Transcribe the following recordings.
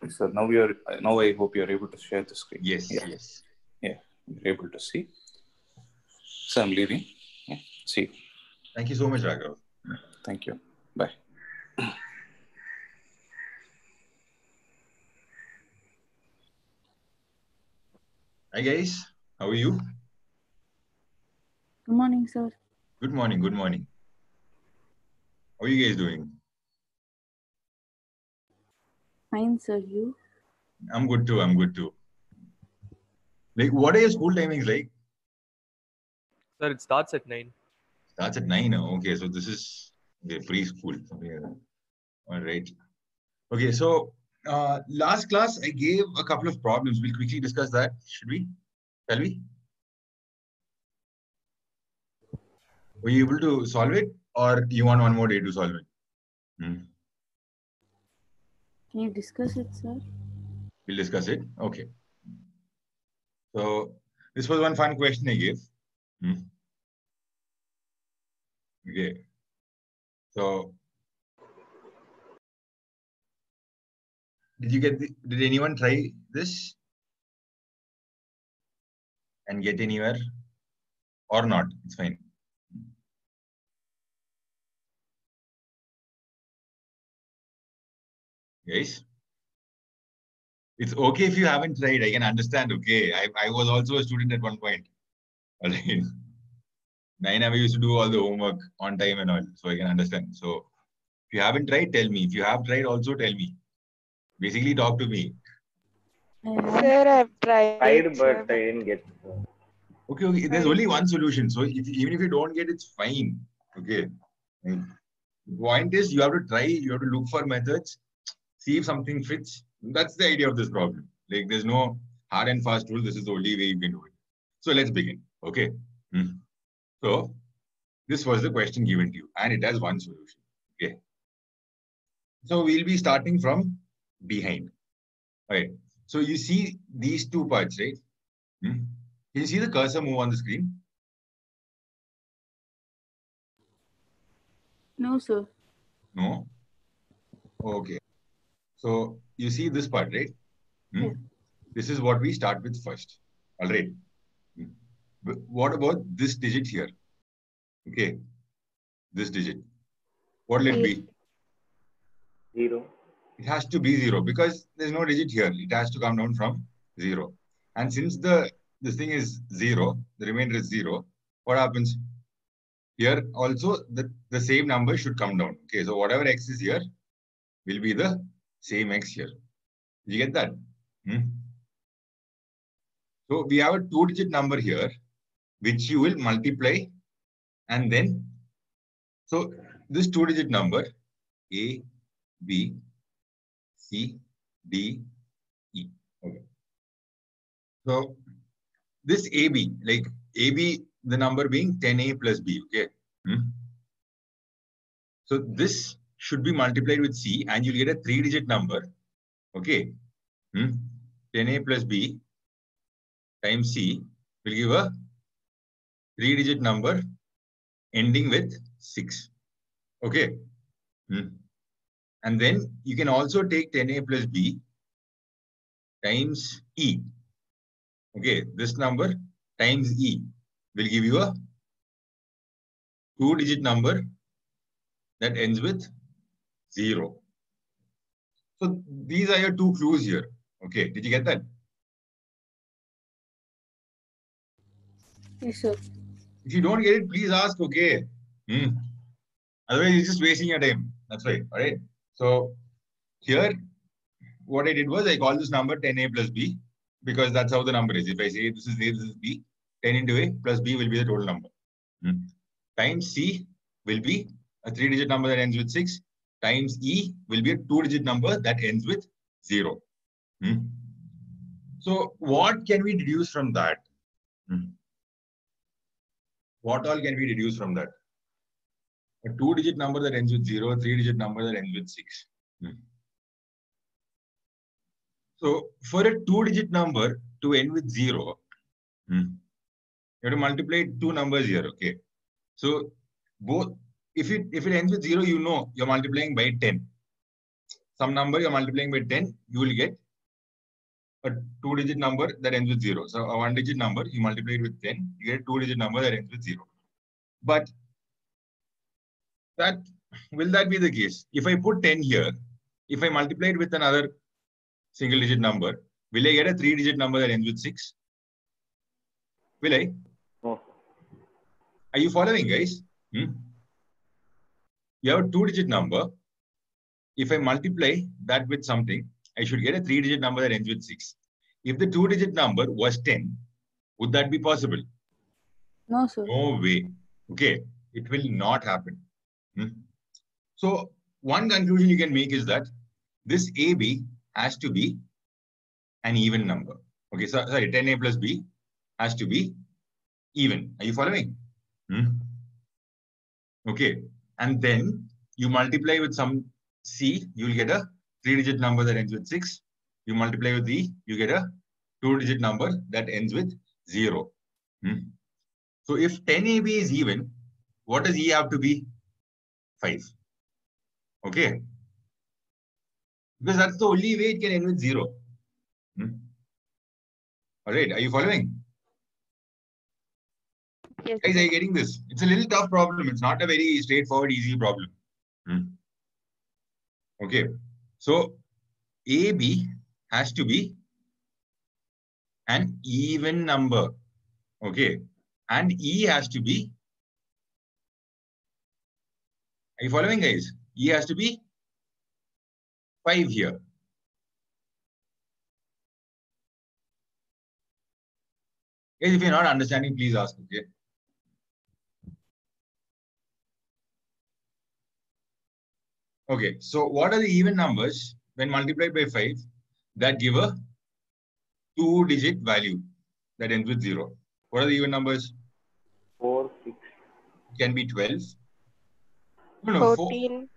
So now I hope you're able to share the screen. Yes, Yeah, yes. yeah, you're able to see. So I'm leaving. Yeah. See you. Thank you so much, Raghav. Thank you. Bye. Hi guys, how are you? Good morning, sir. Good morning, good morning. How are you guys doing? Fine, sir. You? I'm good too, I'm good too. Like, what are your school timings like? Sir, it starts at 9. Starts at 9. Okay, so this is preschool. Yeah. All right. Okay, so last class I gave a couple of problems. We'll quickly discuss that. Should we? Shall we? Were you able to solve it, or you want one more day to solve it? Can you discuss it, sir? We'll discuss it. Okay. So this was one fun question I gave. Okay. So did anyone try this and get anywhere or not? It's fine. Guys, it's okay if you haven't tried. I can understand. Okay. I was also a student at one point. All right. 9 I used to do all the homework on time and all. So I can understand. So if you haven't tried, tell me. If you have tried, also tell me. Basically, talk to me. Sir, I've tried, but I didn't get. Okay, okay. There's only one solution. So even if you don't get, it's fine. Okay. The point is, you have to try. You have to look for methods. See if something fits. That's the idea of this problem. Like, there's no hard and fast rule. This is the only way you can do it. So let's begin. Okay. So this was the question given to you, and it has one solution. Okay. So we'll be starting from behind. All right. So you see these two parts, right? Can you see the cursor move on the screen? No, sir. No. Okay. So you see this part, right? Yeah. This is what we start with first. All right. But what about this digit here? Okay. This digit. What will it be? 0. It has to be 0 because there's no digit here. It has to come down from 0. And since this thing is 0, the remainder is 0, what happens? Here also the same number should come down. Okay, so whatever x is here will be the same x here. Did you get that? So we have a 2-digit number here, which you will multiply, and then, so this 2-digit number, A, B, C, D, E. Okay. So this AB, like AB, the number being 10A plus B. Okay. So this should be multiplied with C, and you'll get a 3-digit number. Okay. 10A plus B times C will give a 3-digit number ending with 6. Okay. And then you can also take 10A plus B times E. Okay, this number times E will give you a 2-digit number that ends with 0. So these are your 2 clues here. Okay, did you get that? Yes, sir. If you don't get it, please ask. Okay. Otherwise, you're just wasting your time. That's right. All right. So here, what I did was I called this number 10A plus B because that's how the number is. If I say this is A, this is B, 10 into A plus B will be the total number. Times C will be a 3-digit number that ends with 6. Times E will be a 2-digit number that ends with 0. So what can we deduce from that? What all can we deduce from that? A 2-digit number that ends with 0, a 3-digit number that ends with 6. So for a 2-digit number to end with 0, you have to multiply 2 numbers here. Okay. So both, if it ends with 0, you know you're multiplying by 10. some number you're multiplying by 10, you will get a 2-digit number that ends with 0. So a 1-digit number, you multiply it with 10, you get a 2-digit number that ends with 0. But will that be the case? If I put 10 here, if I multiply it with another single-digit number, will I get a 3-digit number that ends with 6? Will I? No. Are you following, guys? You have a 2-digit number. If I multiply that with something, I should get a 3-digit number that ends with 6. If the 2-digit number was 10, would that be possible? No, sir. No way. Okay. It will not happen. So one conclusion you can make is that this AB has to be an even number. Okay. So sorry, 10A plus B has to be even. Are you following? Okay. And then you multiply with some C, you will get a 3-digit number that ends with 6. You multiply with E, you get a 2-digit number that ends with 0. So if 10AB is even, what does E have to be? 5. Okay. Because that's the only way it can end with 0. All right. Are you following? Yes. Guys, are you getting this? It's a little tough problem. It's not a very straightforward, easy problem. Okay. So AB has to be an even number. Okay. And E has to be. Are you following, guys? E has to be 5 here. Guys, if you're not understanding, please ask. Okay. Okay. So what are the even numbers when multiplied by 5 that give a 2-digit value that ends with 0? What are the even numbers? 4, 6. It can be 12. No, 14.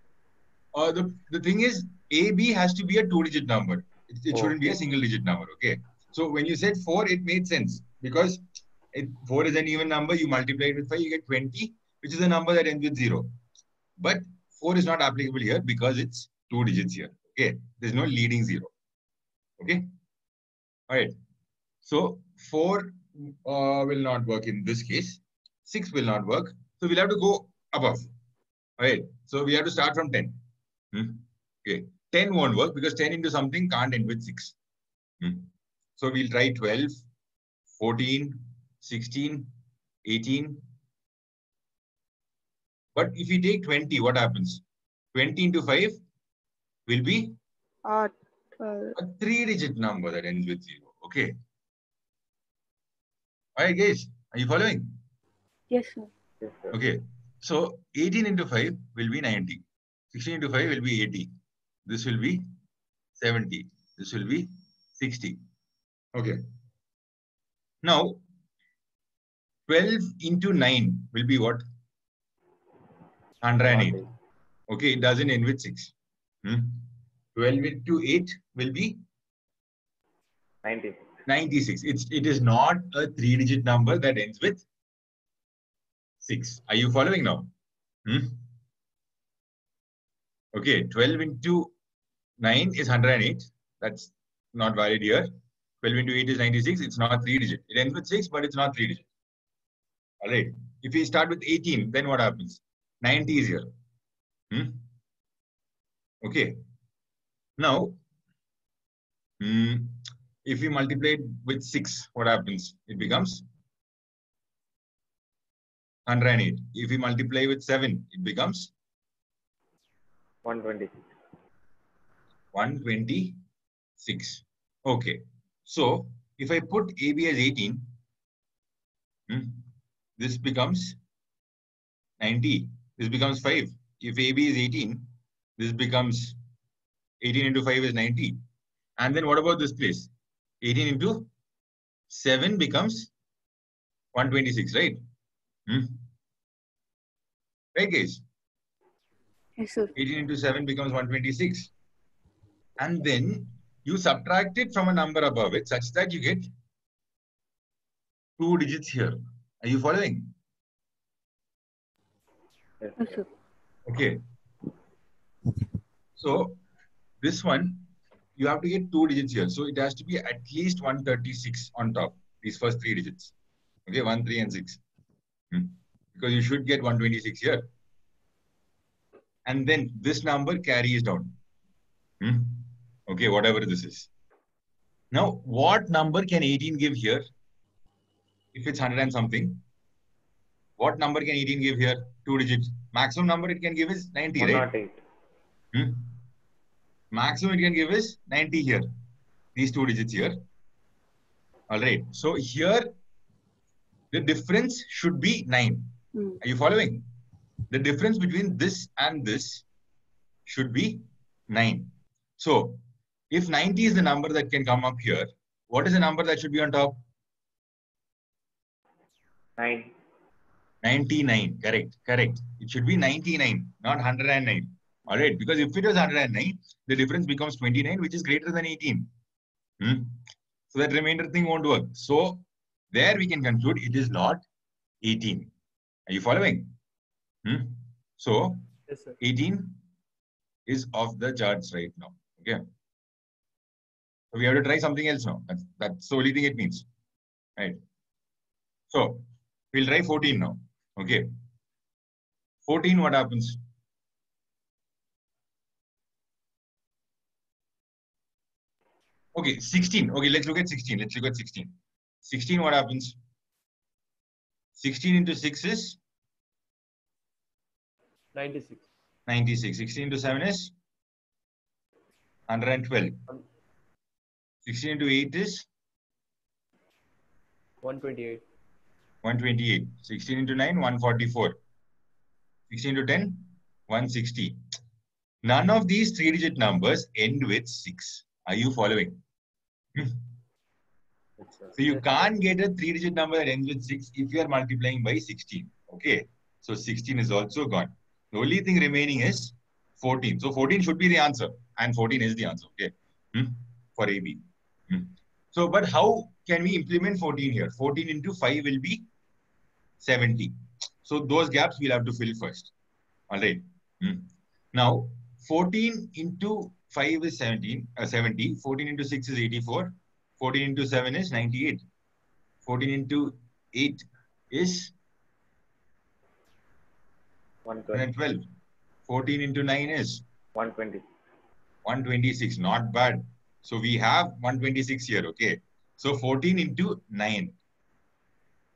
The thing is, AB has to be a 2-digit number. It shouldn't be a single-digit number. Okay. So when you said 4, it made sense because 4 is an even number. You multiply it with 5, you get 20, which is a number that ends with 0. But 4 is not applicable here because it's 2 digits here. Okay. There's no leading 0. Okay. All right. So 4 will not work in this case. 6 will not work. So we'll have to go above. All right. So we have to start from 10. Okay. 10 won't work because 10 into something can't end with 6. So we'll try 12, 14, 16, 18. But if we take 20, what happens? 20 into 5 will be 12. a 3-digit number that ends with 0. Okay. All right, guys. Are you following? Yes, sir. Yes, sir. Okay. So 18 into 5 will be 90. 16 into 5 will be 80. This will be 70. This will be 60. Okay. Now, 12 into 9 will be what? 108. Okay, it doesn't end with 6. 12 into 8 will be 96. It is not a 3-digit number that ends with 6. Are you following now? Okay, 12 into 9 is 108. That's not valid here. 12 into 8 is 96. It's not 3-digit. It ends with 6, but it's not 3-digit. All right. If we start with 18, then what happens? 90 is here. Okay. Now, if we multiply it with 6, what happens? It becomes 108. If we multiply with 7, it becomes 126. 126. Okay. So, if I put AB as 18, this becomes 90. This becomes 5. If AB is 18, this becomes 18 into 5 is 90. And then what about this place? 18 into 7 becomes 126, right? Right, guys? Yes, sir. 18 into 7 becomes 126. And then you subtract it from a number above it such that you get 2 digits here. Are you following? Yes, Yes, sir. sir. Okay. So this one, you have to get 2 digits here. So it has to be at least 136 on top, these first 3 digits. Okay, 1, 3, and 6. Because you should get 126 here. And then this number carries down. Okay, whatever this is. Now, what number can 18 give here? If it's 100 and something. What number can 18 give here? 2 digits. Maximum number it can give is 90, right? 108. Maximum it can give is 90 here. These 2 digits here. All right. So here, the difference should be 9. Are you following? The difference between this and this should be 9. So, if 90 is the number that can come up here, what is the number that should be on top? 9. 99. Correct. It should be 99, not 109. All right. Because if it was 109, the difference becomes 29, which is greater than 18. So that remainder thing won't work. So, there we can conclude it is not 18. Are you following? So, Yes, sir. 18 is off the charts right now. Okay. So we have to try something else now. That's the only thing it means. Right. So we'll try 14 now. Okay. 14, what happens? Okay, 16. Okay, let's look at 16. 16, what happens? 16 into 6 is 96. 96. 16 into 7 is 112. 16 into 8 is 128. 128. 16 into 9, 144. 16 into 10, 160. None of these 3-digit numbers end with 6. Are you following? So you can't get a 3-digit number that ends with 6 if you are multiplying by 16. Okay. So 16 is also gone. The only thing remaining is 14. So 14 should be the answer. And 14 is the answer. Okay. For AB. So, but how can we implement 14 here? 14 into 5 will be 70. So those gaps we'll have to fill first. All right. Now, 14 into 5 is 70. 14 into 6 is 84. 14 into 7 is 98. 14 into 8 is 112. 14 into 9 is 120. 126. Not bad. So we have 126 here. Okay. So 14 into 9.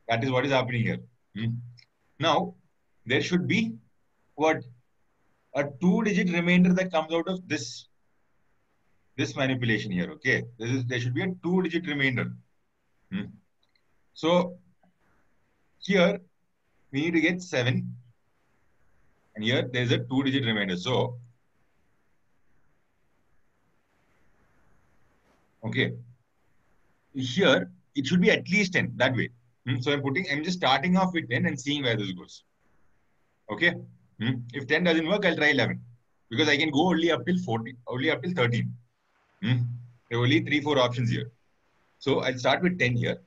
That is what is happening here. Now, there should be what? A 2-digit remainder that comes out of this manipulation here. Okay. There should be a 2-digit remainder. So here we need to get 7. And here there is a 2-digit remainder. So, okay. Here it should be at least 10 that way. So I'm just starting off with 10 and seeing where this goes. Okay. If 10 doesn't work, I'll try 11 because I can go only up till 14, only up till 13. There are only 3-4 options here. So I'll start with 10 here.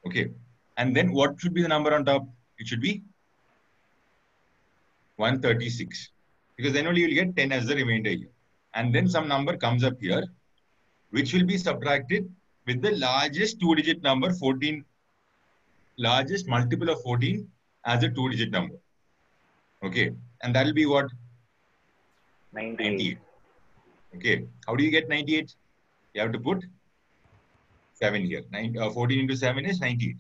Okay. And then what should be the number on top? It should be 136 because then only you'll get 10 as the remainder here. And then some number comes up here, which will be subtracted with the largest 2-digit number, 14, largest multiple of 14 as a 2-digit number. Okay. And that will be what? 98. Okay. How do you get 98? You have to put 7 here. 14 into 7 is 98.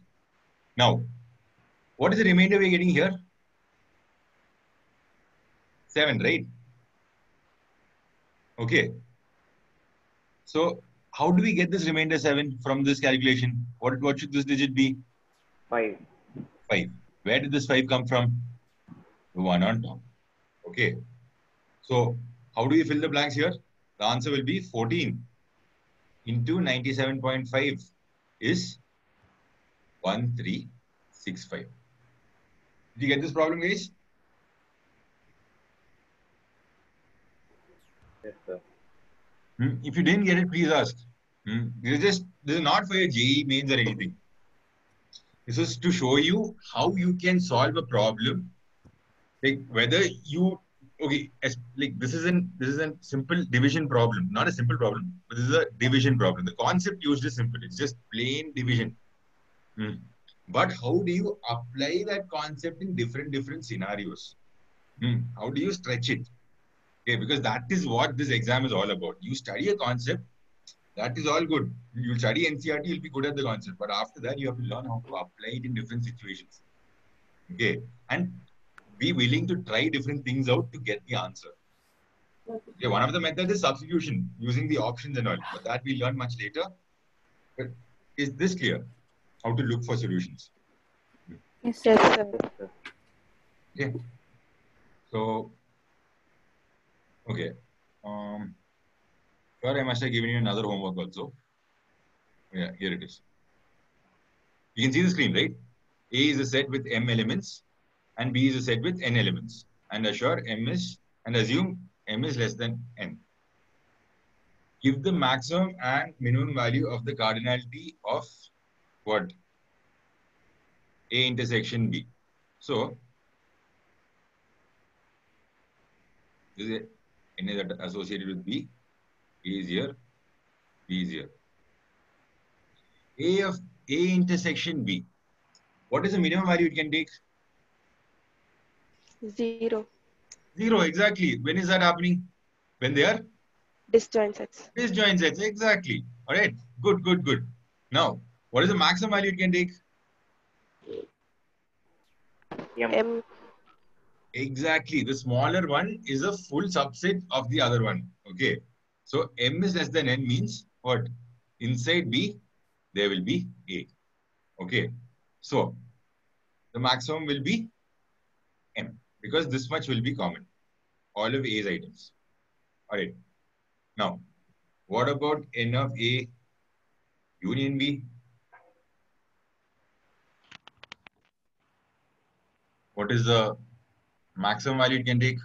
Now, what is the remainder we're getting here? 7, right? Okay. So, how do we get this remainder 7 from this calculation? What should this digit be? 5. 5. Where did this 5 come from? The one on top. Okay. So, how do we fill the blanks here? The answer will be 14 into 97.5 is 1365. Did you get this problem, guys? Yes, sir. If you didn't get it, please ask. This is not for your JEE mains or anything. This is to show you how you can solve a problem. Like whether you okay, like this is a simple division problem, not a simple problem, but this is a division problem. The concept used is simple. It's just plain division. But how do you apply that concept in different scenarios? How do you stretch it? Okay, because that is what this exam is all about. You study a concept, that is all good. You'll study NCERT, you'll be good at the concept. But after that, you have to learn how to apply it in different situations. Okay, and be willing to try different things out to get the answer. Okay, one of the methods is substitution, using the options and all. But that we'll learn much later. But is this clear? How to look for solutions? Yes, sir. Yes, sir. Okay. So, okay. Sure, I must have given you another homework also. Yeah, here it is. You can see the screen, right? A is a set with m elements and B is a set with n elements. And assure m is, and assume m is less than n. Give the maximum and minimum value of the cardinality of what? A intersection B. So, this is n is associated with B. A is here, B is here. A of A intersection B. What is the minimum value it can take? 0. 0, exactly. When is that happening? When they are Disjoint sets. disjoint sets, exactly. All right, good, good, good. Now, what is the maximum value it can take? M. Exactly. The smaller one is a full subset of the other one. Okay. So m is less than n means what? Inside B, there will be A. Okay. So the maximum will be m because this much will be common. All of A's items. All right. Now, what about n of A union B? What is the maximum value it can take?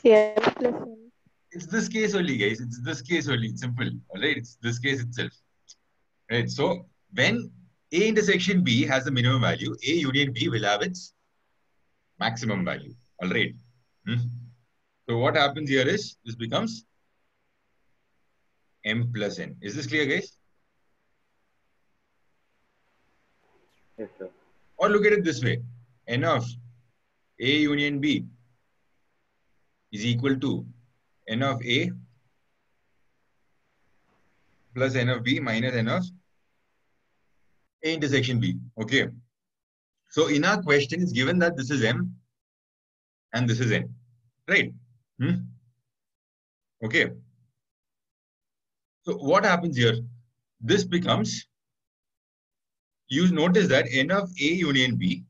M plus n. It's this case only, guys. It's this case only. It's simple. All right. It's this case itself. Right. So when A intersection B has the minimum value, A union B will have its maximum value. All right. So what happens here is this becomes m plus n. Is this clear, guys? Yes, sir. Or look at it this way. N of A union B is equal to n of A plus n of B minus n of A intersection B. Okay. So in our question, it's given that this is m and this is n. Right? Okay. So what happens here? This becomes, you notice that n of A union B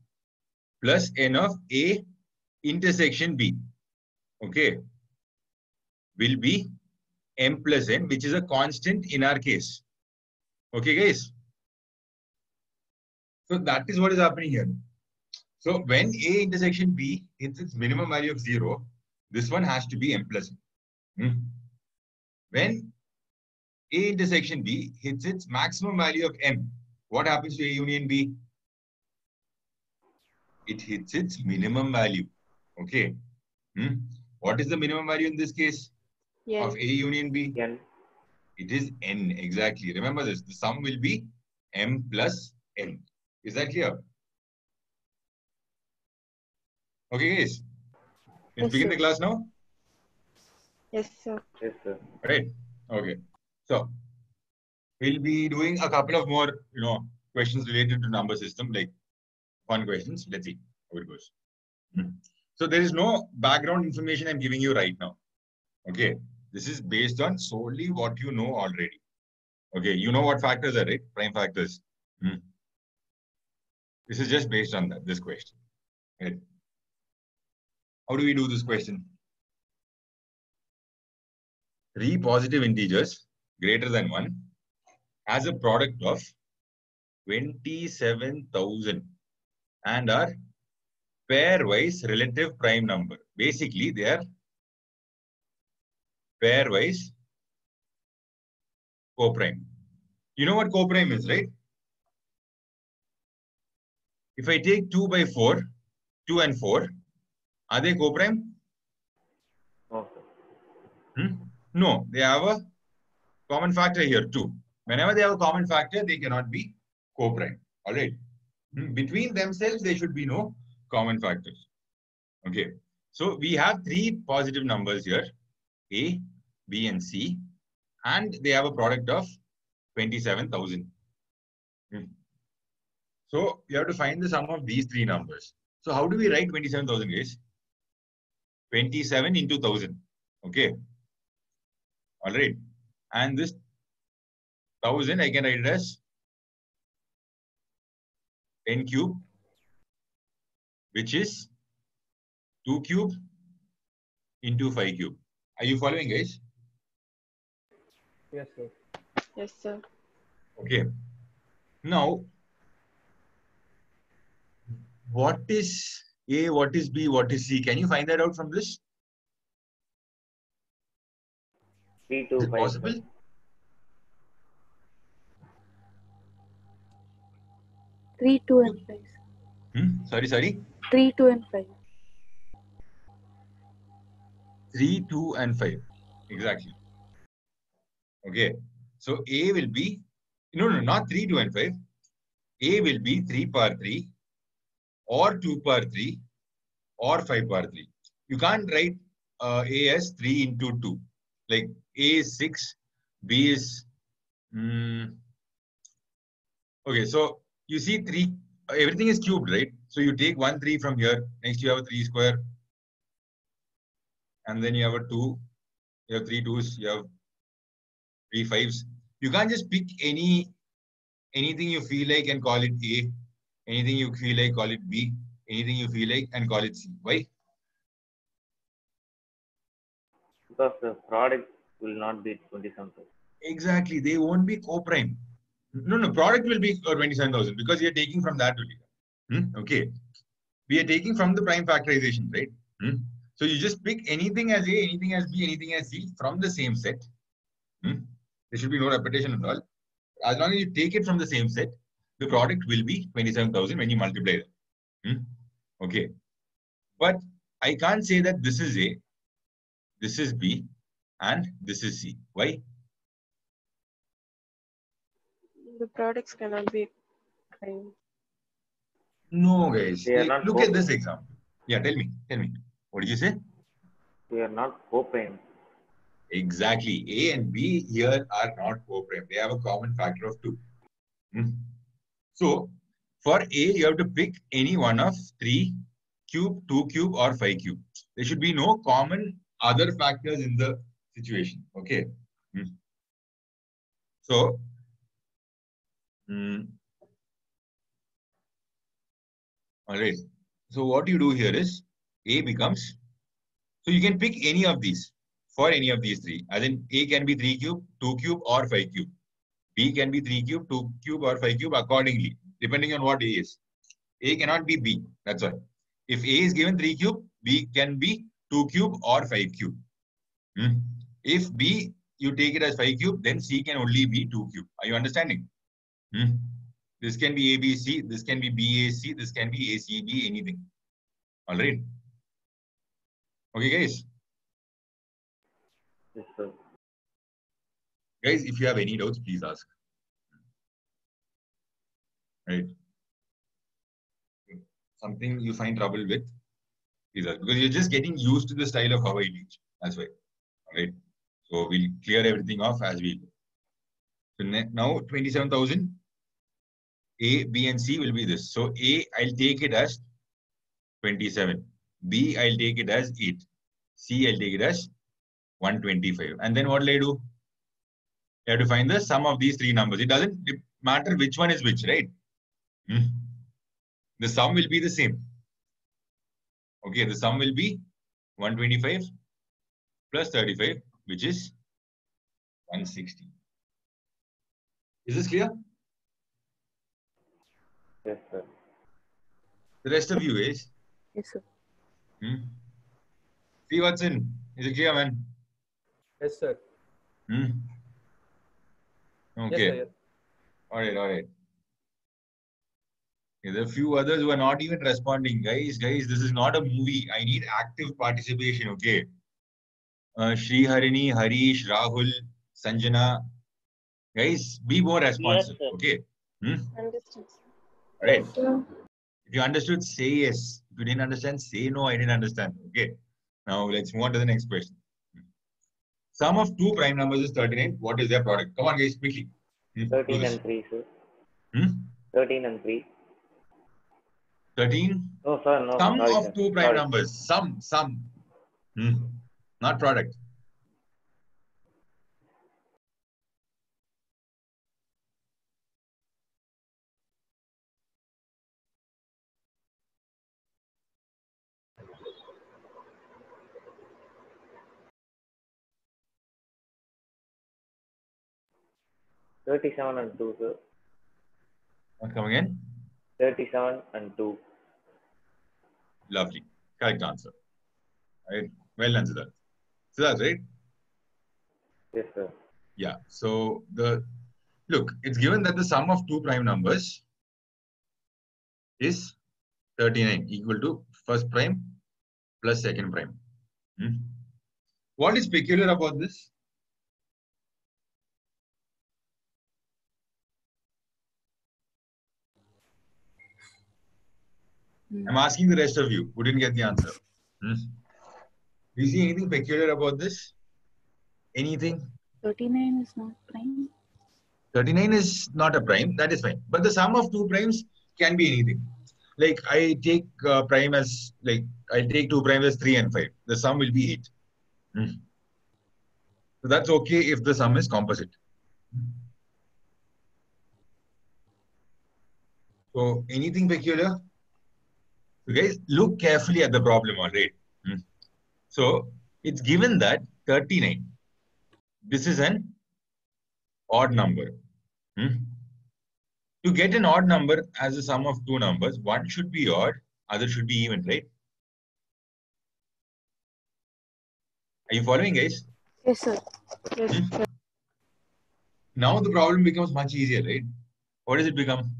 plus n of A intersection B, okay, will be m plus n, which is a constant in our case. Okay, guys? So that is what is happening here. So when A intersection B hits its minimum value of 0, this one has to be m plus n. When A intersection B hits its maximum value of m, what happens to A union B? It hits its minimum value. Okay. What is the minimum value in this case of A union B? N. It is n, exactly. Remember this. The sum will be m plus n. Is that clear? Okay, guys. Let's Yes, begin sir. the class now. Yes, sir. Yes, sir. Right. Okay. So we'll be doing a couple of more, questions related to number system, like fun questions. Let's see how it goes. So there is no background information I'm giving you right now. Okay. This is based on solely what you know already. Okay. You know what factors are, right? Prime factors. This is just based on that, this question. Right. How do we do this question? 3 positive integers greater than 1 has a product of 27,000 and are pairwise relative prime number. Basically, they are pairwise co-prime. You know what co-prime is, right? If I take 2 by 4, 2 and 4, Are they co-prime? No, sir. No, they have a common factor here too. Whenever they have a common factor, they cannot be co-prime. All right. Between themselves, there should be no common factors. Okay. So we have three positive numbers here, A, B, and C, and they have a product of 27,000. So you have to find the sum of these three numbers. So how do we write 27,000, guys? 27 into 1,000. Okay. All right. And this 1,000, I can write it as 10 cube, which is 2 cube into 5 cube. Are you following, guys? Yes, sir. Yes, sir. Okay. Now, what is A, what is B, what is C? Can you find that out from this? 3, Is 2, it 5. possible? Sir. 3, 2, and 5. Sorry. 3, 2, and 5. 3, 2, and 5. Exactly. Okay. So A will be, no, not 3, 2, and 5. A will be 3 power 3 or 2 power 3 or 5 power 3. You can't write A as 3 into 2. Like A is 6, B is... okay, so you see 3, everything is cubed, right? So you take 1 3 from here, next you have a 3 square, and then you have a 2, you have 3 2s, you have 3 5s. You can't just pick anything you feel like and call it A, anything you feel like call it B, anything you feel like and call it C. Why? Because the product will not be 27,000. Exactly, they won't be co-prime. No, product will be 27,000 because you're taking from that only. Okay, we are taking from the prime factorization, right? So you just pick anything as A, anything as B, anything as C from the same set. There should be no repetition at all. As long as you take it from the same set, the product will be 27,000 when you multiply them. Okay. But I can't say that this is A, this is B, and this is C. Why? The products cannot be prime. No, guys. They are not Look at co-prime. this example. Yeah, tell me. What did you say? They are not co-prime. Exactly. A and B here are not co-prime. They have a common factor of 2. So, for A, you have to pick any one of 3 cube, 2 cube, or 5 cube. There should be no common other factors in the situation. Okay. So, all right. So, what you do here is A becomes, so you can pick any of these for any of these 3. As in, A can be 3 cube, 2 cube, or 5 cube. B can be 3 cube, 2 cube, or 5 cube accordingly, depending on what A is. A cannot be B. That's all. If A is given 3 cube, B can be 2 cube or 5 cube. If B, you take it as 5 cube, then C can only be 2 cube. Are you understanding? This can be ABC, this can be BAC, this can be ACB, anything. All right. Okay, guys. Yes, sir. Guys, if you have any doubts, please ask. Right. Something you find trouble with, please ask. Because you're just getting used to the style of how I teach. That's why. All right. So we'll clear everything off as we go. So now 27,000. A, B, and C will be this. So A, I'll take it as 27. B, I'll take it as 8. C, I'll take it as 125. And then what will I do? You have to find the sum of these 3 numbers. It doesn't matter which one is which, right? The sum will be the same. Okay, the sum will be 125 plus 35, which is 160. Is this clear? Yes, sir. The rest of you is? Yes, sir. See what's in. Is it clear, man? Yes, sir. Okay. Yes, sir. All right. There are a few others who are not even responding. Guys, this is not a movie. I need active participation, okay? Shri Harini, Harish, Rahul, Sanjana. Guys, be more responsive, sir. okay? Understood. All right. If you understood, say yes. If you didn't understand, say no, I didn't understand. Okay. Now let's move on to the next question. Sum of two prime numbers is 39. What is their product? Come on, guys, quickly. 13 and 3, sir. 13 and 3. 13? No, sir, no. Sum Sorry, of sir. two prime Sorry. numbers. Sum. Not product. $37 and 2, sir. Come again? 37 and 2. Lovely. Correct answer. Right. Well done, Siddharth. Siddharth, right? Yes, sir. Yeah. So look, it's given that the sum of two prime numbers is 39 equal to first prime plus second prime. What is peculiar about this? I'm asking the rest of you who didn't get the answer. Do you see anything peculiar about this? Anything? 39 is not prime. 39 is not a prime. That is fine. But the sum of two primes can be anything. Like I take prime as I take two primes as 3 and 5. The sum will be 8. So that's okay if the sum is composite. So anything peculiar? So guys, look carefully at the problem, all right? So it's given that 39. This is an odd number. To get an odd number as a sum of two numbers, one should be odd, other should be even, right? Are you following, guys? Yes, sir. Yes, sir. Now the problem becomes much easier, right? What does it become?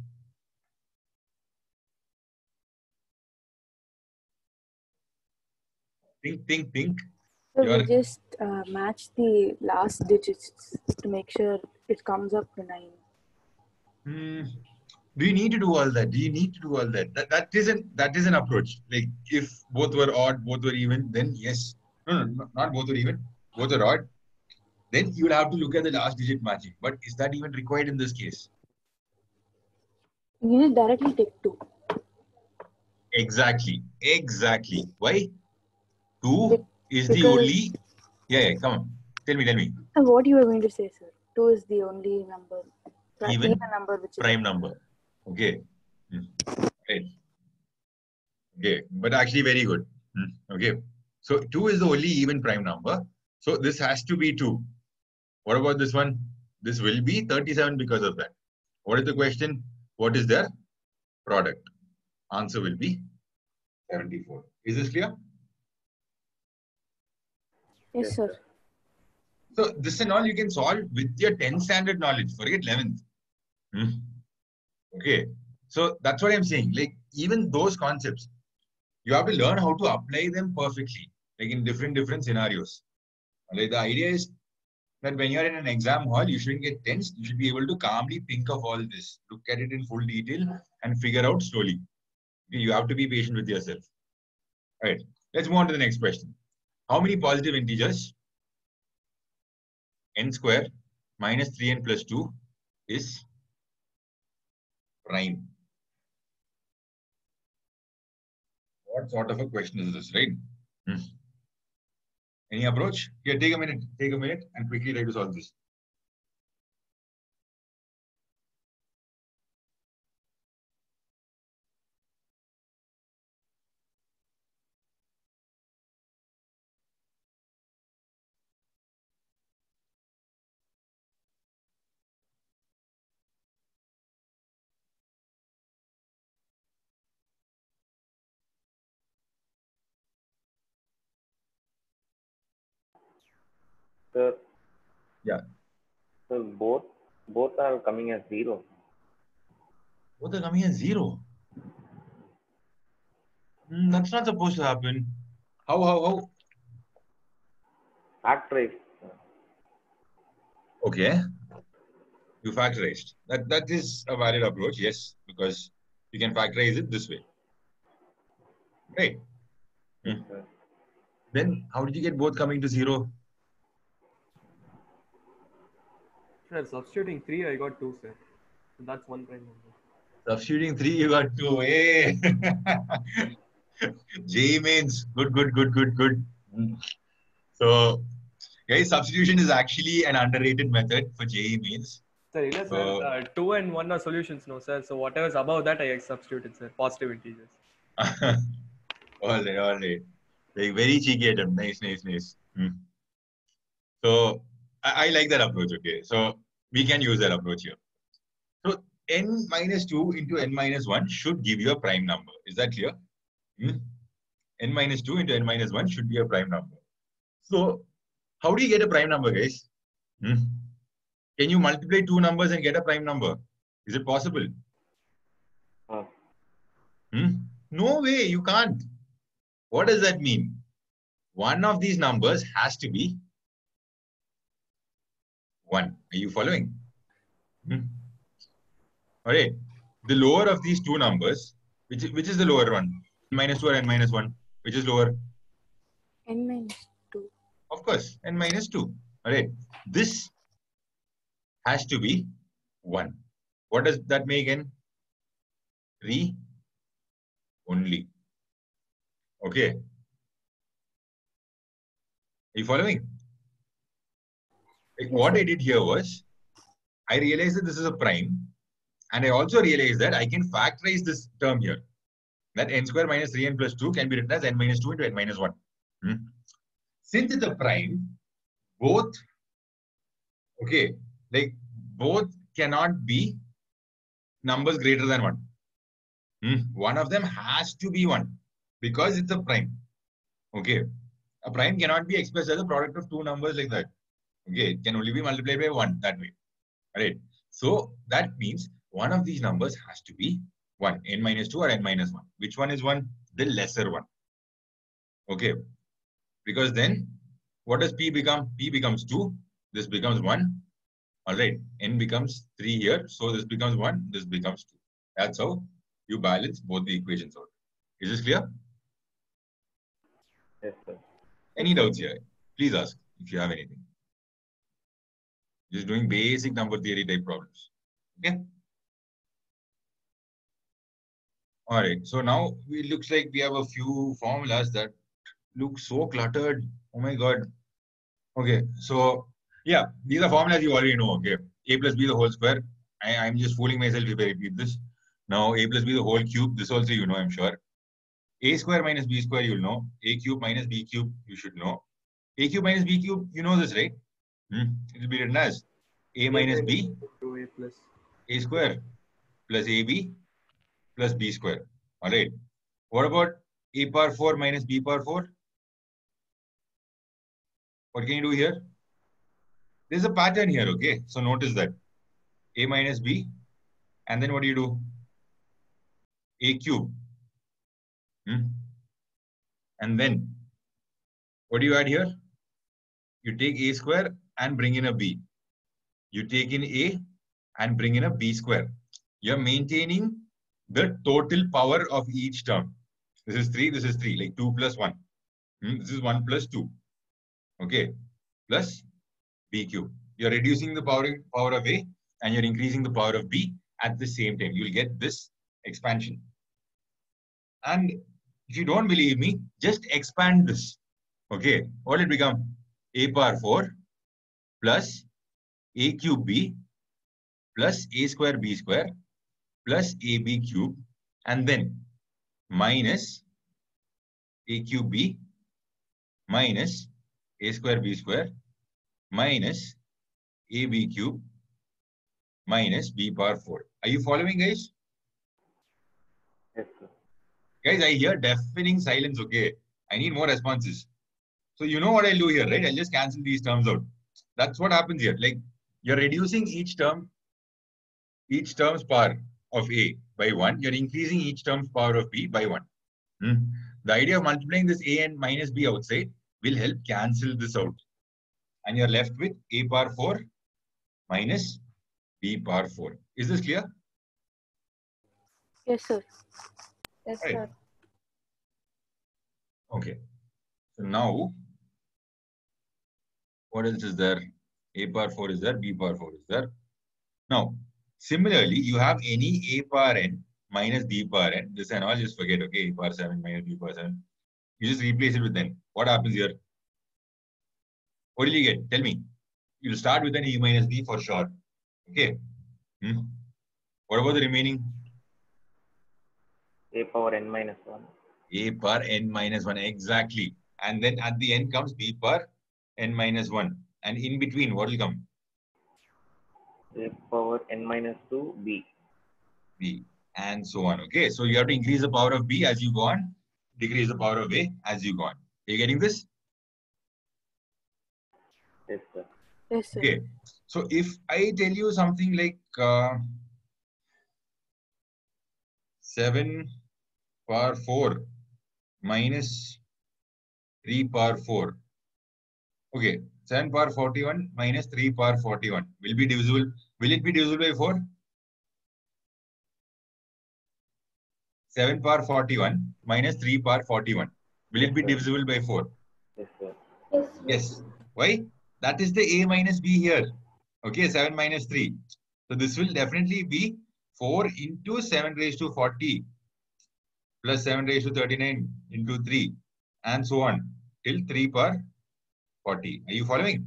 Think. So we just match the last digits to make sure it comes up to 9. Do you need to do all that? Do you need to do all that? That is an approach. Like if both were odd, both were even, then yes. No, not both were even. Both are odd. Then you will have to look at the last digit matching. But is that even required in this case? You need directly take 2. Exactly. Why? 2 is the only. Yeah. Come on. Tell me. And what you were going to say, sir? 2 is the only number. Even number which prime number. Okay. Right. Okay. But actually very good. Okay. So 2 is the only even prime number. So this has to be 2. What about this one? This will be 37 because of that. What is the question? What is their product? Answer will be 74. Is this clear? Yes, sir. So this and all you can solve with your 10th standard knowledge. Forget 11th. Okay. So that's what I'm saying. Like even those concepts, you have to learn how to apply them perfectly, like in different scenarios. Like the idea is that when you're in an exam hall, you shouldn't get tense. You should be able to calmly think of all this, look at it in full detail and figure out slowly. Okay, you have to be patient with yourself. All right. Let's move on to the next question. How many positive integers? N square minus 3n plus 2 is prime. What sort of a question is this, right? Any approach? Here, take a minute and quickly try to solve this. Sir. Yeah. So both are coming as 0. Both are coming as 0. That's not supposed to happen. How? Factorize. Okay. You factorized. That is a valid approach, yes, because you can factorize it this way. Right. Yes, sir. Then how did you get both coming to 0? Sir, substituting 3, I got 2, sir. So that's one prime number. Substituting 3, you got 2. Hey! J means good. So, guys, substitution is actually an underrated method for JEE means. Sir, sir, 2 and 1 are solutions, no, sir. So whatever's above that, I substituted, sir. Positive integers. all right. Like, very cheeky attempt. Nice. So, I like that approach, okay. So, we can use that approach here. So, n minus 2 into n minus 1 should give you a prime number. Is that clear? N minus 2 into n minus 1 should be a prime number. So, how do you get a prime number, guys? Can you multiply two numbers and get a prime number? Is it possible? No way, you can't. What does that mean? One of these numbers has to be 1. Are you following? All right. The lower of these two numbers, which is the lower one? N-2 or N-1? Which is lower? N-2. Of course, N-2. All right. This has to be 1. What does that make n? 3 only. Okay. Are you following? Like, what I did here was, I realized that this is a prime. And I also realized that I can factorize this term here. That n square minus 3n plus 2 can be written as n minus 2 into n minus 1. Since it's a prime, both cannot be numbers greater than 1. One of them has to be 1 because it's a prime. Okay. A prime cannot be expressed as a product of two numbers like that. Okay. It can only be multiplied by 1 that way. All right. So that means one of these numbers has to be 1, n minus 2 or n minus 1. Which one is 1? The lesser one. Okay. Because then, what does p become? P becomes 2. This becomes 1. All right. N becomes 3 here. So this becomes 1. This becomes 2. That's how you balance both the equations out. Is this clear? Yes, sir. Any doubts here? Please ask if you have anything. Just doing basic number theory type problems. Okay. All right. So now it looks like we have a few formulas that look so cluttered. Oh my God. Okay. So yeah, these are formulas you already know. Okay. A plus B the whole square. I'm just fooling myself if I repeat this. Now A plus B the whole cube. This also you know, I'm sure. A square minus B square you'll know. A cube minus B cube you should know. A cube minus B cube, you know this, right? It will be written as A minus B, A plus A square plus AB plus B square. All right. What about A power 4 minus B power 4? What can you do here? There's a pattern here, okay? So notice that. A minus B. And then what do you do? A cube. And then what do you add here? You take A square and bring in a B. You take in A and bring in a B square. You're maintaining the total power of each term. This is 3, like 2 plus 1. This is 1 plus 2. Okay. Plus B cube. You're reducing the power of A and you're increasing the power of B at the same time. You'll get this expansion. And if you don't believe me, just expand this. Okay. What will it become? A power 4 plus A cube B plus A square B square plus AB cube and then minus A cube B minus A square B square minus AB cube minus B power 4. Are you following, guys? Yes, sir. Guys, I hear deafening silence, okay? I need more responses. So you know what I'll do here, right? I'll just cancel these terms out. That's what happens here. Like, you're reducing each term's power of A by 1. You're increasing each term's power of B by 1. The idea of multiplying this a and minus b outside will help cancel this out. And you're left with a power 4 minus b power 4. Is this clear? Yes, sir. Yes, Right. sir. Okay. So now, what else is there? A power 4 is there, b power 4 is there. Now, similarly, you have any a power n minus b power n. This and all, just forget, okay? A power 7 minus b power 7. You just replace it with n. What happens here? What will you get? Tell me. You'll start with an a minus b for sure. Okay. What about the remaining? A power n minus 1. A power n minus 1. Exactly. And then at the end comes b power n minus 1. And in between, what will come? A power n minus 2 b. B. And so on. Okay. So you have to increase the power of b as you go on. Decrease the power of a as you go on. Are you getting this? Yes, sir. Yes, sir. Okay. So if I tell you something like 7 power 4 minus 3 power 4. Okay. 7 power 41 minus 3 power 41 will be divisible. Will it be divisible by 4? 7 power 41 minus 3 power 41. Will it be divisible by 4? Yes, sir. Yes. Why? That is the a minus b here. Okay, 7 minus 3. So this will definitely be 4 into 7 raised to 40 plus 7 raised to 39 into 3 and so on till 3 power 40. Are you following?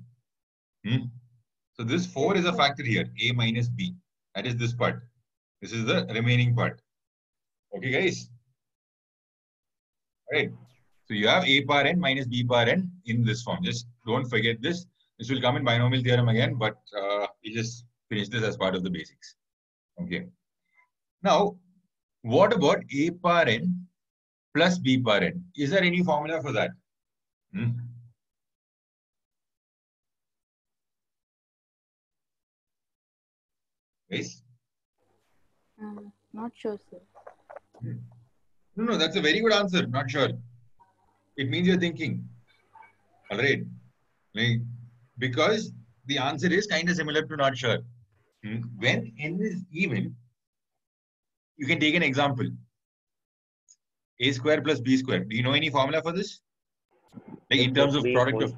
So this 4 is a factor here, a minus b. That is this part. This is the remaining part. Okay, guys. All right. So you have a power n minus b power n in this form. Just don't forget this. This will come in binomial theorem again, but we just finish this as part of the basics. Okay. Now, what about a power n plus b power n? Is there any formula for that? Guys? Not sure, sir. No, that's a very good answer. Not sure. It means you're thinking. All right. Like, because the answer is kind of similar to not sure. When n is even, you can take an example. A square plus b square. Do you know any formula for this? Like in terms of product of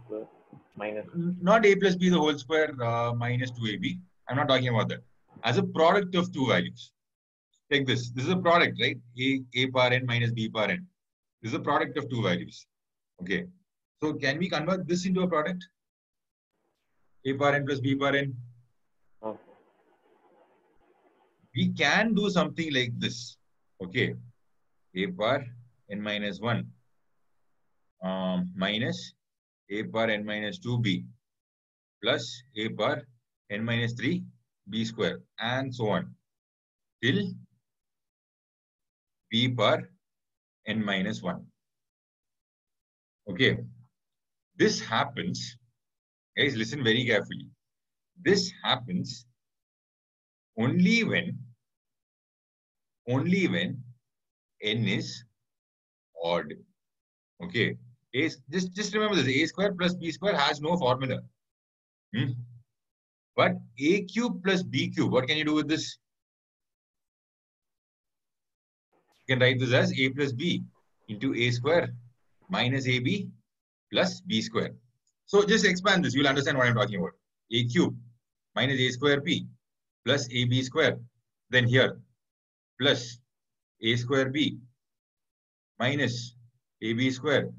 minus. Not a plus b the whole square minus 2ab. I'm not talking about that. As a product of two values. Take this. This is a product, right? A power n minus b power n. This is a product of two values. Okay. So can we convert this into a product? A power n plus b power n. Okay. We can do something like this. Okay. A power n minus 1 minus a power n minus 2b plus a power n minus 3 b square and so on till b power n minus 1. Okay. This happens, guys, listen very carefully. This happens only when n is odd. Okay. Just remember this. A square plus b square has no formula. But a cube plus b cube, what can you do with this? You can write this as a plus b into a square minus ab plus b square. So just expand this. You'll understand what I'm talking about. A cube minus a square b plus ab square. Then here plus a square b minus ab square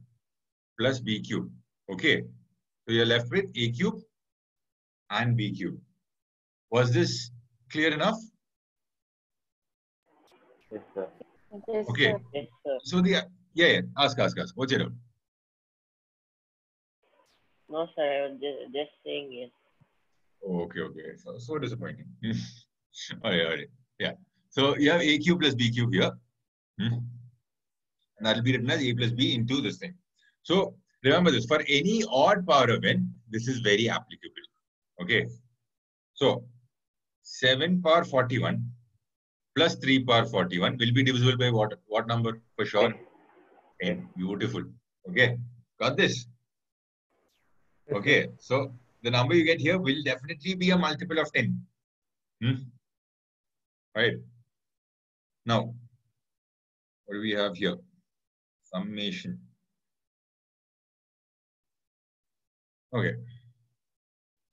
plus b cube. Okay. So you're left with a cube and b cube. Was this clear enough? Yes, sir. Yes, Okay. sir. Yes, sir. So yeah. Ask. What's your doubt? No, sir. I was just saying yes. Okay. So disappointing. All right. Yeah. So you have a cube plus b cube here. And that will be written as a plus b into this thing. So remember this. For any odd power of n, this is very applicable. Okay. So 7 power 41 plus 3 power 41 will be divisible by what number for sure? 10. Beautiful. Okay. Got this? Okay. So the number you get here will definitely be a multiple of 10. Right. Now, what do we have here? Summation. Okay.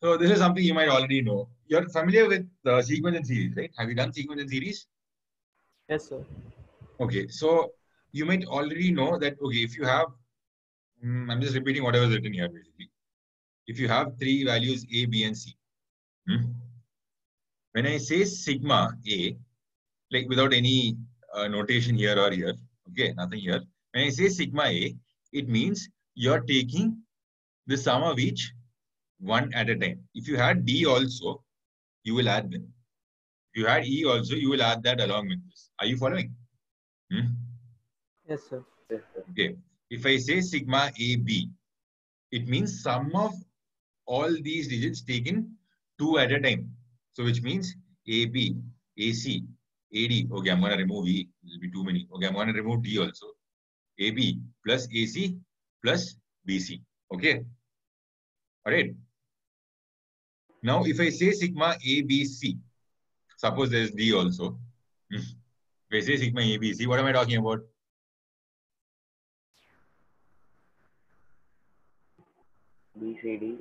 So this is something you might already know. You're familiar with sequence and series, right? Have you done sequence and series? Yes, sir. Okay. So you might already know that, okay, if you have, I'm just repeating whatever is written here, basically. If you have three values A, B, and C, when I say sigma A, like without any notation here or here, okay, nothing here. When I say sigma A, it means you're taking the sum of each one at a time. If you had D also, you will add them. If you had E also, you will add that along with this. Are you following? Yes, sir. Okay. If I say sigma AB, it means sum of all these digits taken two at a time. So which means AB, AC, AD. Okay, I'm going to remove E. It will be too many. Okay, I'm going to remove D also. AB plus AC plus BC. Okay. All right. Now, if I say sigma ABC, suppose there is D also. If I say sigma ABC, what am I talking about? BCD,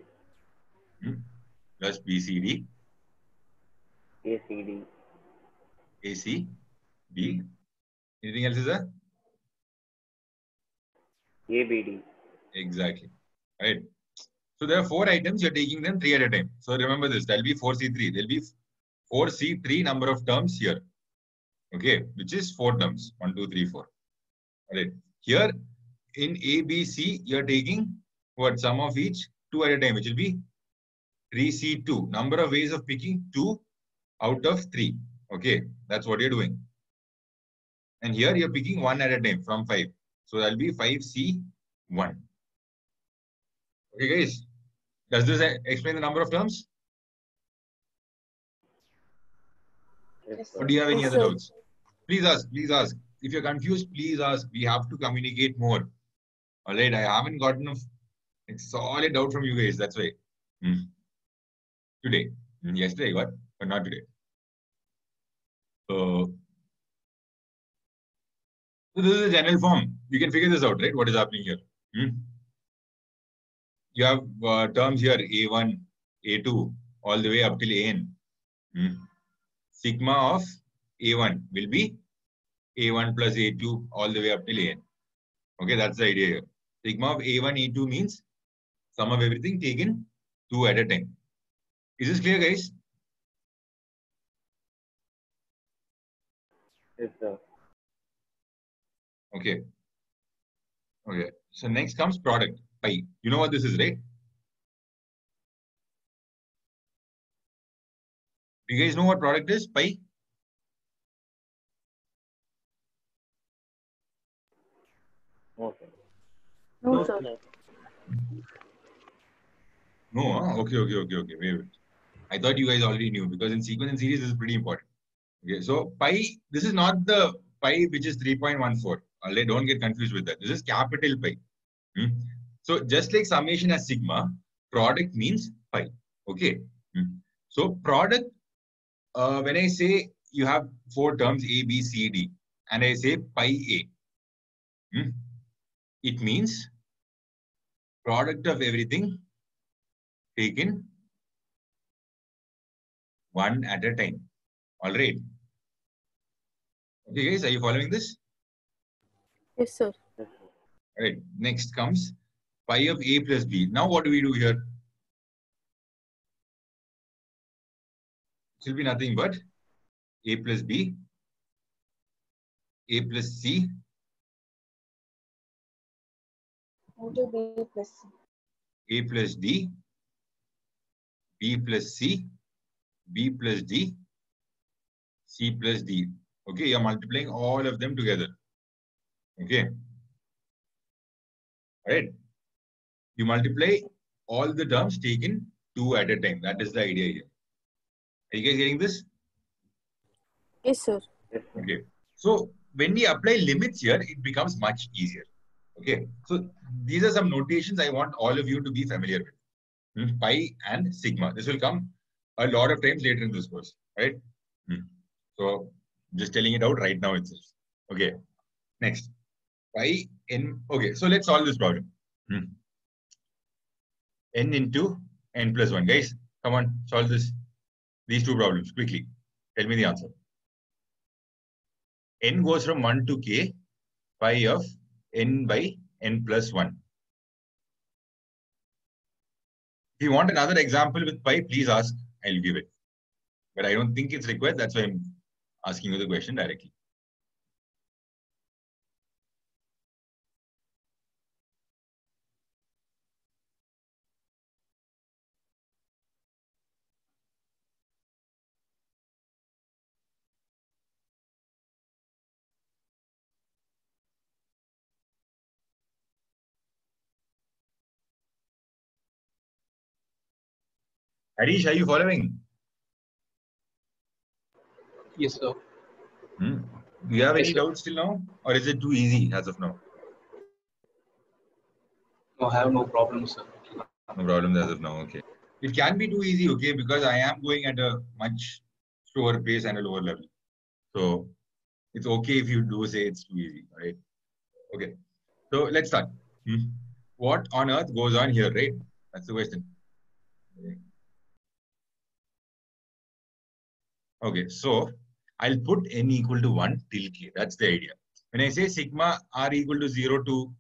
Plus BCD, ACD, AC, D. Anything else is there? ABD. Exactly. Right. So there are four items, you're taking them three at a time. So remember this, there'll be 4C3. There'll be 4C3 number of terms here. Okay, which is 4 terms. 1, 2, 3, 4. All right. Here in ABC, you're taking what? Sum of each 2 at a time, which will be 3C2. Number of ways of picking 2 out of 3. Okay, that's what you're doing. And here you're picking 1 at a time from 5. So that'll be 5C1. Okay, guys. Does this explain the number of terms? Yes, Or do you have any Yes, other sir. doubts? Please ask. Please ask. If you're confused, please ask. We have to communicate more. All right. I haven't gotten a solid doubt from you guys. That's why. Today. Yesterday I got, but not today. So this is a general form. You can figure this out, right? What is happening here? You have terms here A1, A2, all the way up till AN. Sigma of A1 will be A1 plus A2 all the way up till AN. Okay, that's the idea here. Sigma of A1, A2 means sum of everything taken 2 at a time. Is this clear, guys? Yes, sir. Okay. Okay. So next comes product, pi. You know what this is, right? Do you guys know what product is? Pi? No, sir. No, sir. No, huh? Okay. Wait. I thought you guys already knew because in sequence and series, this is pretty important. Okay, so pi, this is not the pi which is 3.14. Alright, don't get confused with that. This is capital pi. So just like summation as sigma, product means pi. Okay. So product, when I say you have 4 terms A, B, C, D, and I say pi A, it means product of everything taken one at a time. All right. Okay, guys, are you following this? Yes, sir. Yes, sir. All right. Next comes pi of A plus B. Now, what do we do here? It will be nothing but A plus B, A plus C, B plus C. A plus D, B plus C, B plus D, C plus D. Okay, you're multiplying all of them together. Okay. All right. You multiply all the terms taken 2 at a time. That is the idea here. Are you guys getting this? Yes, sir. Yes, sir. Okay. So when we apply limits here, it becomes much easier. Okay, so these are some notations I want all of you to be familiar with. Pi and sigma. This will come a lot of times later in this course, right? So just telling it out right now itself. Okay, next. Pi n. Okay, so let's solve this problem. N into n plus 1. Guys, come on, solve these two problems quickly. Tell me the answer. N goes from 1 to k, pi of n by n plus 1. If you want another example with pi, please ask. I'll give it. But I don't think it's required. That's why I'm asking you the question directly. Harish, are you following? Yes, sir. Do you have any doubts till now? Or is it too easy as of now? No, I have no problem, sir. No problem as of now, okay. It can be too easy, okay, because I am going at a much slower pace and a lower level. So it's okay if you do say it's too easy, right? Okay. So let's start. What on earth goes on here, right? That's the question. Okay, so I'll put n equal to 1 till k. That's the idea. When I say sigma r equal to 0 to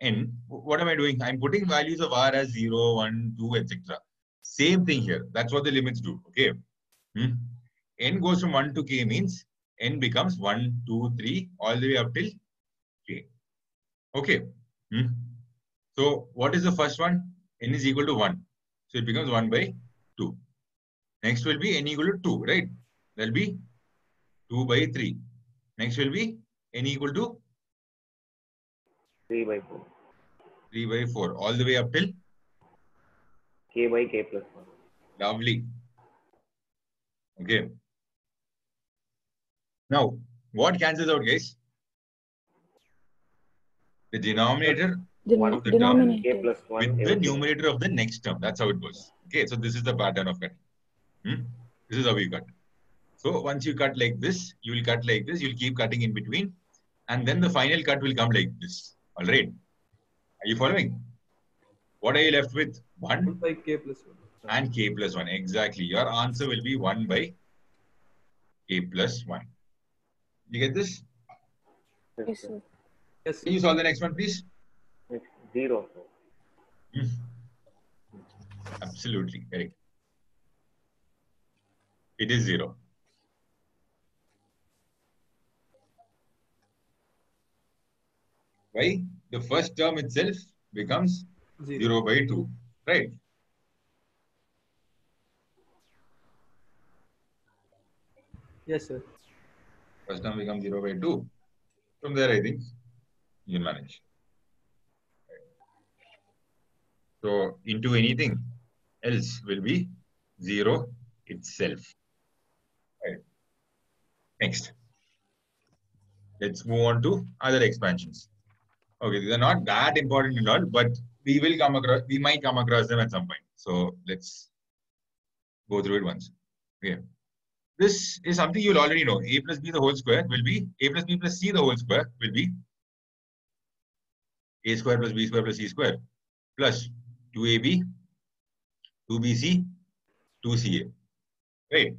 n, what am I doing? I'm putting values of r as 0, 1, 2, etc. Same thing here. That's what the limits do. Okay. N goes from 1 to k means n becomes 1, 2, 3, all the way up till k. Okay. So what is the first one? N is equal to 1. So it becomes 1 by 2. Next will be n equal to 2, right? That will be 2 by 3. Next will be n equal to 3 by 4. 3 by 4. All the way up till K by k plus 1. Lovely. Okay. Now, what cancels out, guys? The denominator The of the denominator. K plus 1. with the numerator of the next term. That's how it goes. Okay, so this is the pattern of cutting. This is how you cut. So once you cut like this, you will cut like this. You'll keep cutting in between. And then the final cut will come like this. All right. Are you following? What are you left with? 1 by k plus 1. And k plus 1. Exactly. Your answer will be 1 by k plus 1. You get this? Yes, sir. Yes, Can you solve the next one, please? It's 0. Absolutely correct. It is 0. Why? The first term itself becomes 0 by 2. Right? Yes, sir. First term becomes 0 by 2. From there, I think you can manage. So into anything else will be 0 itself. Right. Next. Let's move on to other expansions. Okay, these are not that important at all, but we might come across them at some point. So let's go through it once. Okay. This is something you'll already know. A plus b the whole square will be a plus b plus c the whole square will be a square plus b square plus c square plus 2ab, 2bc, 2ca. Right?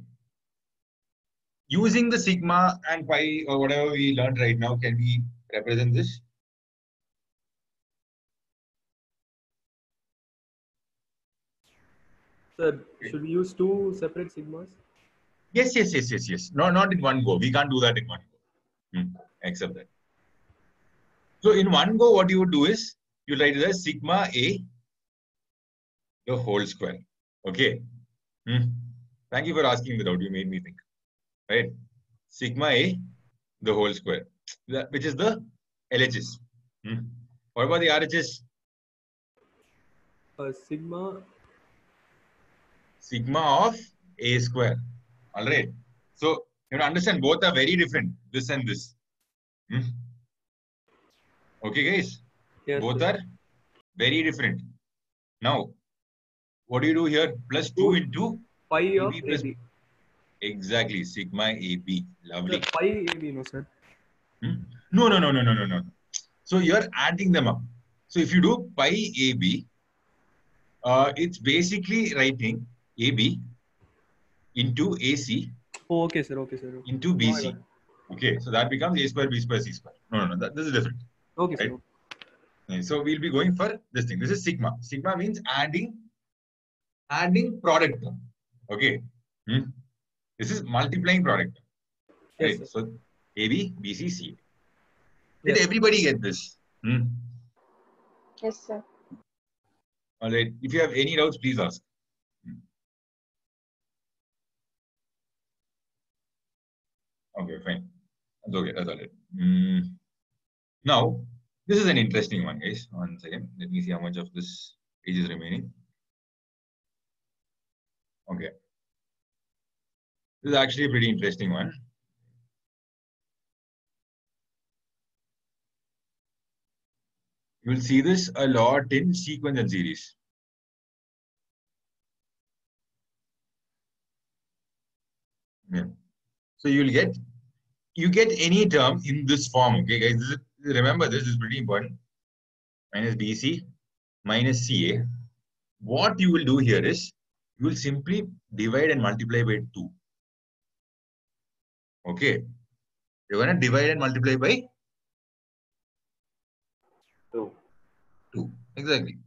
Using the sigma and pi or whatever we learned right now, can we represent this? Sir, should we use two separate sigmas? Yes. No, not in one go. We can't do that in one go. Accept that. So in one go, what you would do is you write it as sigma a the whole square. Okay. Thank you for asking that out. You made me think. Right. Sigma a the whole square, which is the LHS. What about the RHS? Sigma of a square. All right. So you have to understand both are very different. This and this. Okay, guys. Yes, Both sir. are very different. Now, what do you do here? Plus 2 into Pi of AB plus AB. exactly sigma AB. Lovely. Sir, pi AB, no, sir. No. So you're adding them up. So if you do pi AB, it's basically writing AB into AC Oh, okay, sir. Okay, sir. Okay. into Now I got BC. it. Okay, so that becomes A square, B square, C square. No, this is different. Okay, sir. Right? Okay, so we'll be going for this thing. This is sigma. Sigma means adding product term. Okay. This is multiplying product term. Yes, Right? sir. So AB, BC, CA. Did Yes. everybody get this? Yes, sir. All right. If you have any doubts, please ask. Okay, fine. That's okay. That's all right. Now, this is an interesting one, guys. One second. Let me see how much of this page is remaining. Okay. This is actually a pretty interesting one. You will see this a lot in sequence and series. Yeah. So you get any term in this form. Okay, guys. Remember this is pretty important. Minus BC minus CA. What you will do here is you will simply divide and multiply by 2. Okay. You're going to divide and multiply by 2. 2. Exactly.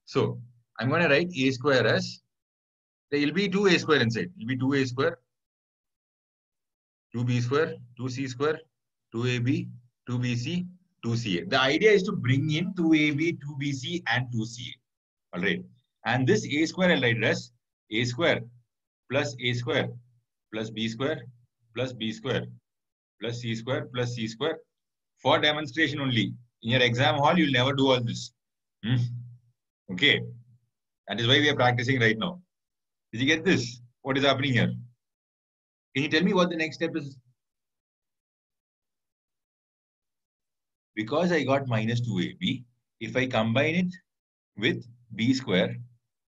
So I'm going to write A square as there will be 2A square inside. It will be 2A square, 2B square, 2C square, 2AB, 2BC, 2CA. The idea is to bring in 2AB, 2BC, and 2CA. All right. And this A square I'll write as A square plus A square plus B square plus B square plus C square plus C square. For demonstration only. In your exam hall, you'll never do all this. Okay. That is why we are practicing right now. Did you get this? What is happening here? Can you tell me what the next step is? Because I got minus 2AB, if I combine it with B square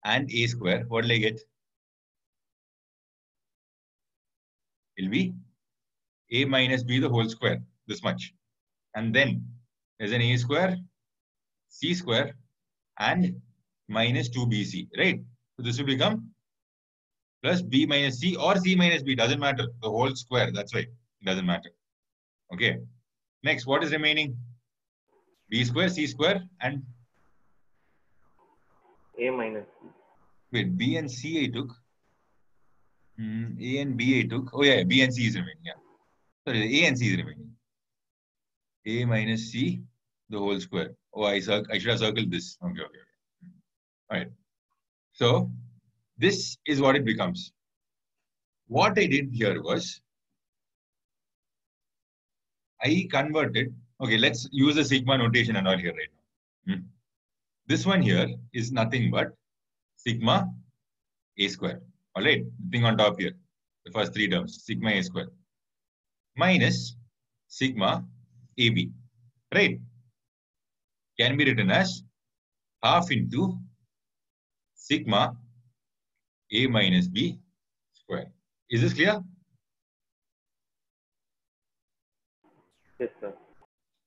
and A square, what will I get? It will be A minus B the whole square, this much. And then there's an A square, C square, and minus 2BC, right? So this will become plus B minus C or C minus B, doesn't matter. The whole square, that's why it doesn't matter. Okay. Next, what is remaining? B square, C square, and A minus B. wait, B and C I took. A and B I took. Oh yeah, B and C is remaining. Yeah. Sorry, A and C is remaining. A minus C, the whole square. Oh, I should have circled this. Okay. All right. So this is what it becomes. What I did here was I converted. Okay, let's use the sigma notation and all here right now. This one here is nothing but sigma A square. All right, the thing on top here, the first 3 terms, sigma A square minus sigma AB, right? Can be written as half into sigma A minus B square. Is this clear? Yes, sir.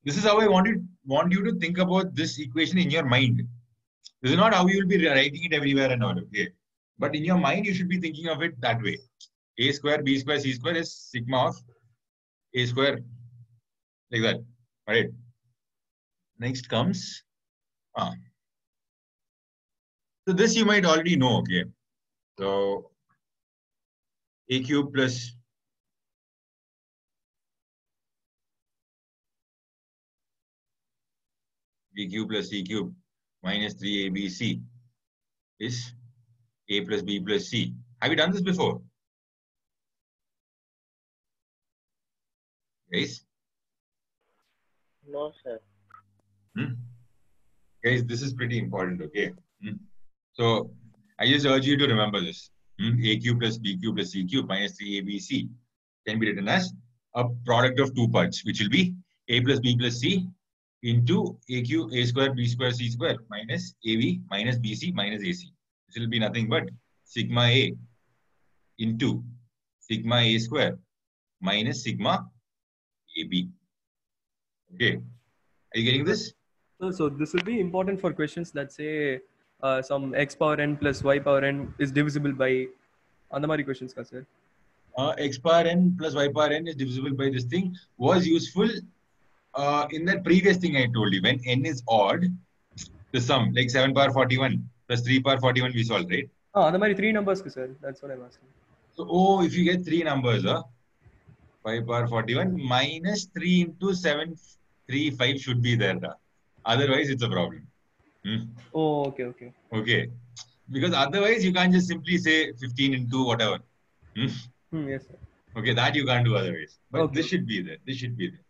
This is how I want you to think about this equation in your mind. This is not how you will be writing it everywhere and all. Okay. But in your mind, you should be thinking of it that way. A square, B square, C square is sigma of A square. Like that. All right. Next comes. So this you might already know. Okay. So A cube plus B cube plus C cube minus 3ABC is A plus B plus C. Have you done this before? Guys? No, sir. Guys, this is pretty important, okay? So I just urge you to remember this. A cube plus B cube plus C cube minus 3ABC can be written as a product of 2 parts, which will be A plus B plus C into AQ, A square, B square, C square minus AB minus BC minus AC. This will be nothing but sigma A into sigma A square minus sigma AB. Okay. Are you getting this? So this will be important for questions that say some x power n plus y power n is divisible by அந்த மாதிரி questions ka sir. X power n plus y power n is divisible by this thing was useful in that previous thing I told you. When n is odd, the sum, like 7 power 41 plus 3 power 41 we solved, right? அந்த மாதிரி 3 numbers ku sir. That's what I'm asking. So, if you get 3 numbers, 5 power 41 minus 3 into 735 should be there. Otherwise, it's a problem. Okay. Okay. Because otherwise, you can't just simply say 15 into whatever. Yes, sir. Okay, that you can't do otherwise. But Okay. this should be there. This should be there.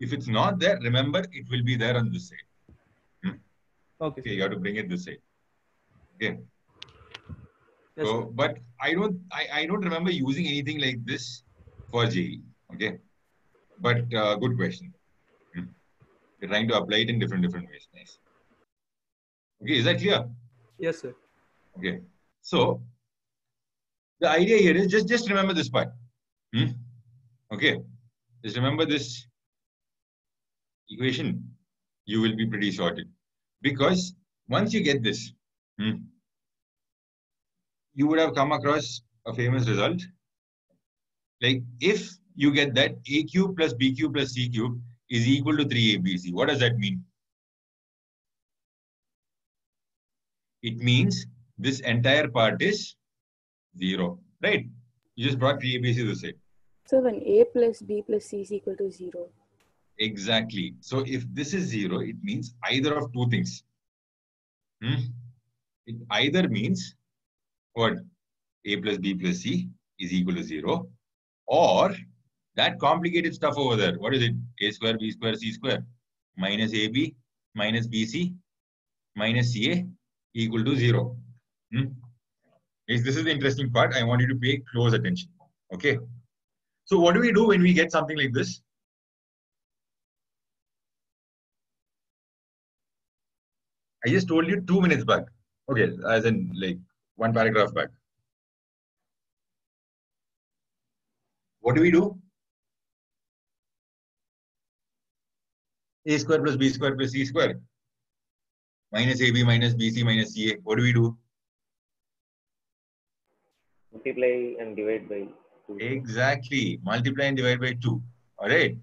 If it's not there, remember, it will be there on this side. Okay. Okay, you have to bring it this side. Okay. Yes, So, sir. but I don't remember using anything like this for JE. Okay. But good question. You're trying to apply it in different ways. Nice. Okay, is that clear? Yes, sir. Okay. So the idea here is just remember this part. Okay. Just remember this equation. You will be pretty sorted. Because once you get this, you would have come across a famous result. Like if you get that a cube plus b cube plus c cube is equal to 3abc. What does that mean? It means this entire part is 0, right? You just brought 3abc to say. So when a plus b plus c is equal to 0. Exactly. So if this is 0, it means either of two things. It either means what? A plus b plus c is equal to 0, or that complicated stuff over there. What is it? A square, b square, c square minus ab minus bc minus ca equal to 0. This is the interesting part. I want you to pay close attention. Okay. So what do we do when we get something like this? I just told you 2 minutes back. Okay, as in like one paragraph back. What do we do? A square plus b square plus c square minus ab minus bc minus ca. What do we do? Multiply and divide by 2. Exactly. Multiply and divide by 2. All right.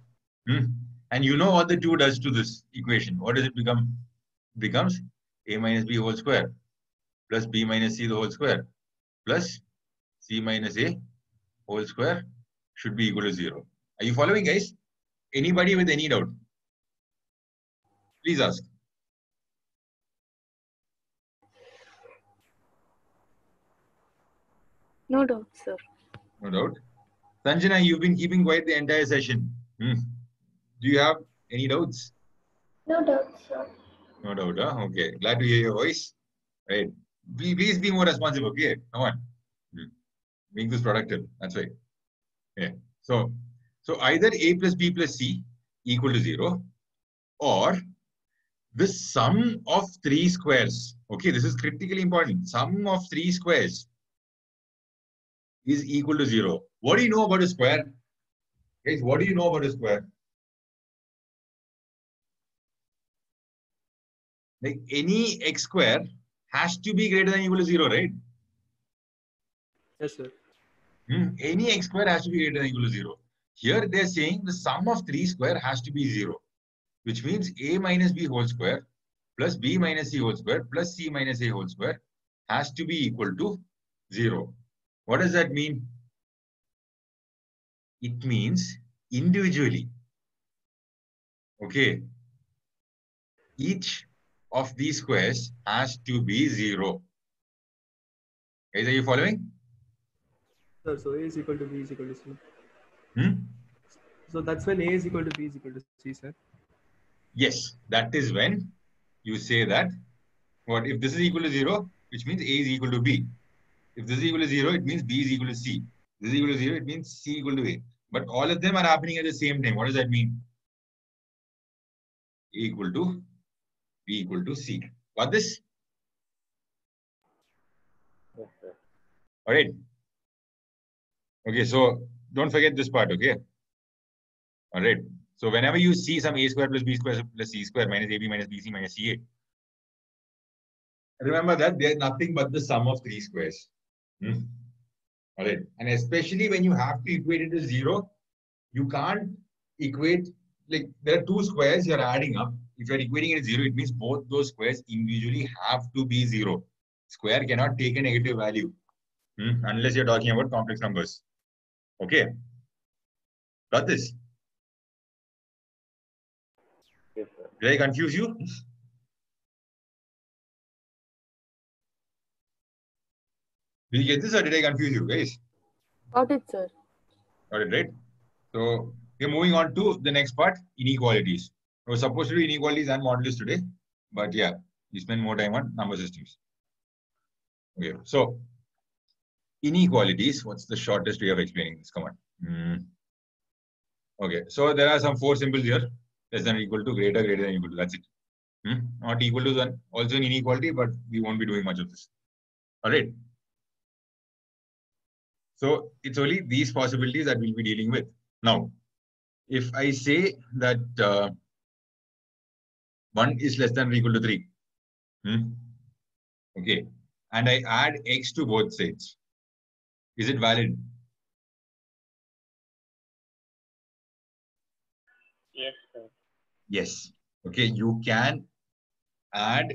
And you know what the 2 does to this equation. What does it become? It becomes a minus b whole square plus b minus c the whole square plus c minus a whole square should be equal to 0. Are you following, guys? Anybody with any doubt? Please ask. No doubt, sir. No doubt. Sanjana, you've been keeping quiet the entire session. Do you have any doubts? No doubt, sir. No doubt, huh? Okay. Glad to hear your voice. Right. Please be more responsive, okay? Come on. Make this productive. That's right. Yeah. So either a plus b plus c equal to 0, or the sum of 3 squares. Okay, this is critically important. Sum of 3 squares is equal to 0. What do you know about a square? Guys, what do you know about a square? Like any x square has to be greater than or equal to 0, right? Yes, sir. Any x square has to be greater than or equal to 0. Here they're saying the sum of 3 square has to be 0, which means a minus b whole square plus b minus c whole square plus c minus a whole square has to be equal to 0. What does that mean? It means individually, okay, each of these squares has to be 0. Guys, are you following? Sir, so a is equal to b is equal to c. So that's when a is equal to b is equal to c, sir. Yes, that is when you say that what if this is equal to 0, which means a is equal to b. If this is equal to 0, it means b is equal to c. This is equal to 0, it means c equal to a. But all of them are happening at the same time. What does that mean? equal to B equal to C. Got this? Yes, sir. All right. Okay, so don't forget this part, okay? All right. So whenever you see some A square plus B square plus C square minus AB minus BC minus CA, remember that they're nothing but the sum of three squares. All right. And especially when you have to equate it to 0, you can't equate, like there are two squares you're adding up. If you're equating it to 0, it means both those squares individually have to be 0. Square cannot take a negative value unless you're talking about complex numbers. Okay. Got this? Yes, sir. Did I confuse you? Did you get this or did I confuse you guys? Got it, sir. Got it, right? So we're moving on to the next part, inequalities. We were supposed to do inequalities and modulus today, but yeah, we spend more time on number systems. Okay, so inequalities, what's the shortest way of explaining this? Come on. Okay, so there are some 4 symbols here. Less than or equal to, greater, greater than equal to. That's it. Not equal to is also an inequality, but we won't be doing much of this. All right. So it's only these possibilities that we'll be dealing with. Now, if I say that 1 is less than or equal to 3, okay, and I add x to both sides, is it valid? Yes, sir. Yes. Okay, you can add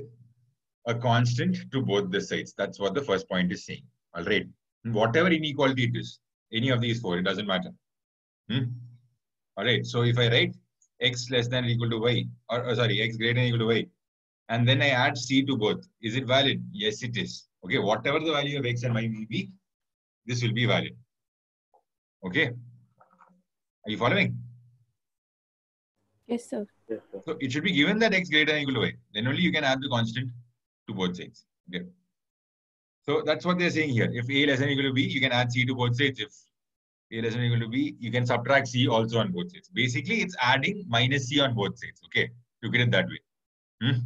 a constant to both the sides. That's what the first point is saying. All right. Whatever inequality it is, any of these 4, it doesn't matter. All right. So if I write x less than or equal to y, or sorry, x greater than or equal to y, and then I add c to both, is it valid? Yes, it is. Okay. Whatever the value of x and y will be, this will be valid. Okay. Are you following? Yes, sir. Yes, sir. So it should be given that x greater than or equal to y. Then only you can add the constant to both sides. Okay. So that's what they're saying here. If a less than or equal to b, you can add c to both sides. If a less than or equal to b, you can subtract c also on both sides. Basically, it's adding minus c on both sides. Okay, look at it that way.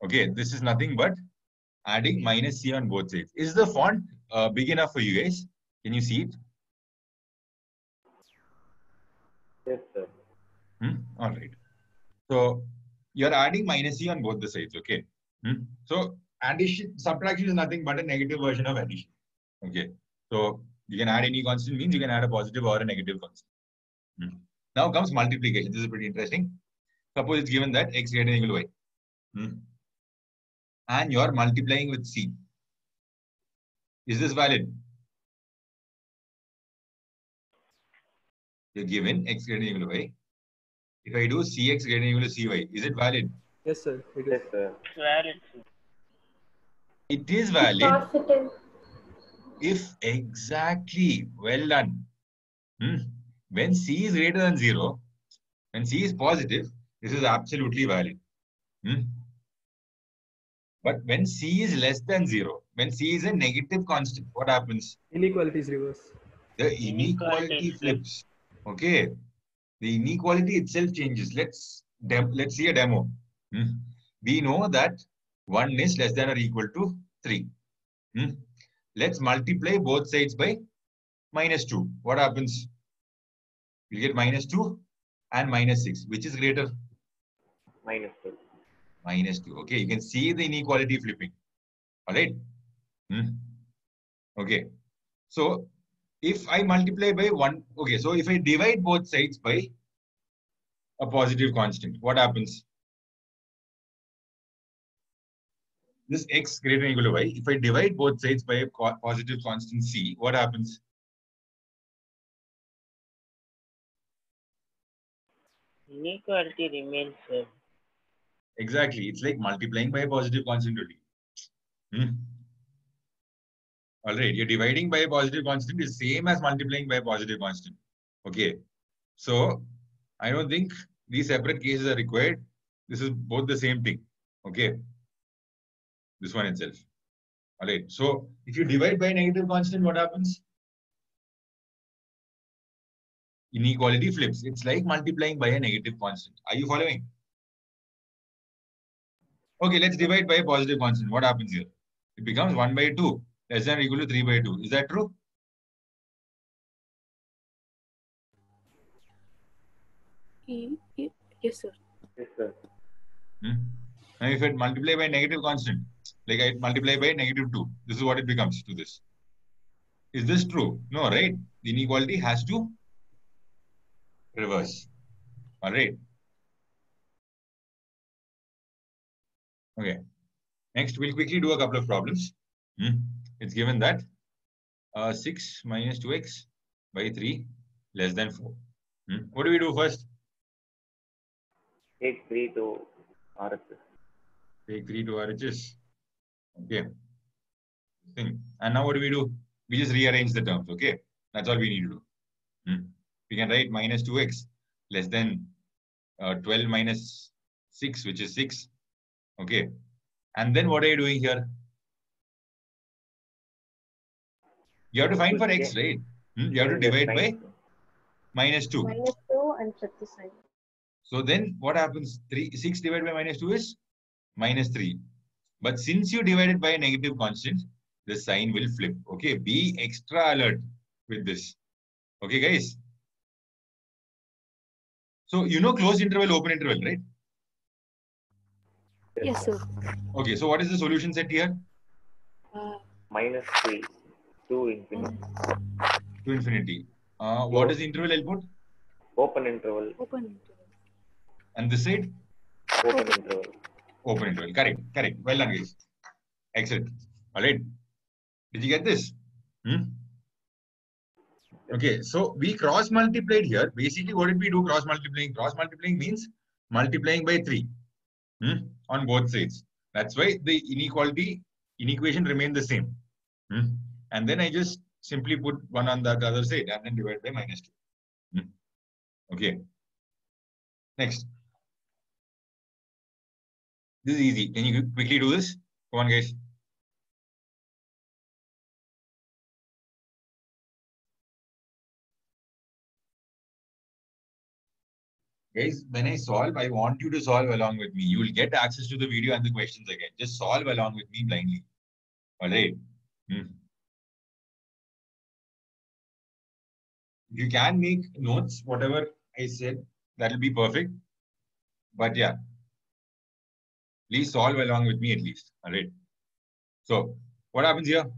Okay, this is nothing but adding minus c on both sides. Is the font big enough for you guys? Can you see it? Yes, sir. All right. So you're adding minus c on both the sides. Okay. So addition, subtraction is nothing but a negative version of addition. Okay. So you can add any constant, means you can add a positive or a negative constant. Now comes multiplication. This is pretty interesting. Suppose it's given that x greater than or equal to y. And you're multiplying with c. Is this valid? You're given x greater than or equal to y. If I do cx greater than or equal to cy, is it valid? Yes, sir. It is. Yes, sir. Valid, sir. It is valid Positive. if exactly, well done. When c is greater than 0, when c is positive, this is absolutely valid. But when c is less than 0, when c is a negative constant, what happens? Inequality is reverse. The inequality flips. Okay. The inequality itself changes. Let's see a demo. We know that 1 is less than or equal to 3. Let's multiply both sides by minus 2. What happens? You get minus 2 and minus 6. Which is greater? Minus 2. Minus 2. Okay, you can see the inequality flipping. All right. Okay. So if I multiply by 1, okay, so if I divide both sides by a positive constant, what happens? This x greater than or equal to y, if I divide both sides by a positive constant c, what happens? Inequality remains same. Exactly. It's like multiplying by a positive constant only. All right. You're dividing by a positive constant is same as multiplying by a positive constant. Okay. So I don't think these separate cases are required. This is both the same thing. Okay. This one itself. All right. So if you divide by a negative constant, what happens? Inequality flips. It's like multiplying by a negative constant. Are you following? Okay, let's divide by a positive constant. What happens here? It becomes 1 by 2 less than or equal to 3 by 2. Is that true? Yes, sir. Yes, sir. Now, if I multiply by negative constant, like I multiply by -2, this is what it becomes to this. Is this true? No, right? The inequality has to reverse. All right. Okay. Next, we'll quickly do a couple of problems. It's given that 6 minus 2x by 3 less than 4. What do we do first? Take 3 to RHS. Take 3 to RHS. Okay. And now what do? We just rearrange the terms. Okay. That's all we need to do. We can write minus 2x less than 12 minus 6, which is 6. Okay. And then what are you doing here? You have to find for x, right? You have to divide by minus 2. Minus 2 and flip the sign. So then what happens? 6 divided by minus 2 is minus 3. But since you divide it by a negative constant, the sign will flip. Okay, be extra alert with this. Okay, guys. So you know closed interval, open interval, right? Yes, sir. Okay, so what is the solution set here? Minus 3 to infinity. To infinity. What is the interval I'll put? Open interval. Open interval. And this side? Open interval. Open interval. Correct. Correct. Well done, guys. Excellent. All right. Did you get this? Okay, so we cross multiplied here. Basically, what did we do cross multiplying? Cross multiplying means multiplying by 3 on both sides. That's why the inequation remained the same. And then I just simply put 1 on the other side and then divide by minus 2. Okay. Next. This is easy. Can you quickly do this? Come on, guys. Guys, when I solve, I want you to solve along with me. You will get access to the video and the questions again. Just solve along with me blindly. All right. If you can make notes, whatever I said, that will be perfect. But yeah, please solve along with me at least. All right. So, what happens here?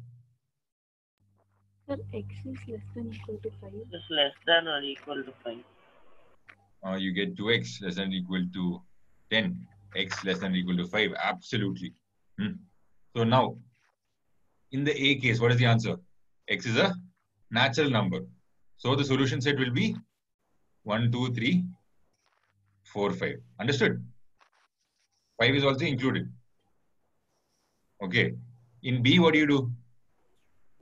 Sir, x is less than or equal to 5. Is less than or equal to 5. You get 2x less than or equal to 10. X less than or equal to 5. Absolutely. So now, in the A case, what is the answer? X is a natural number. So the solution set will be 1, 2, 3, 4, 5. Understood? 5 is also included. Okay. In B, what do you do?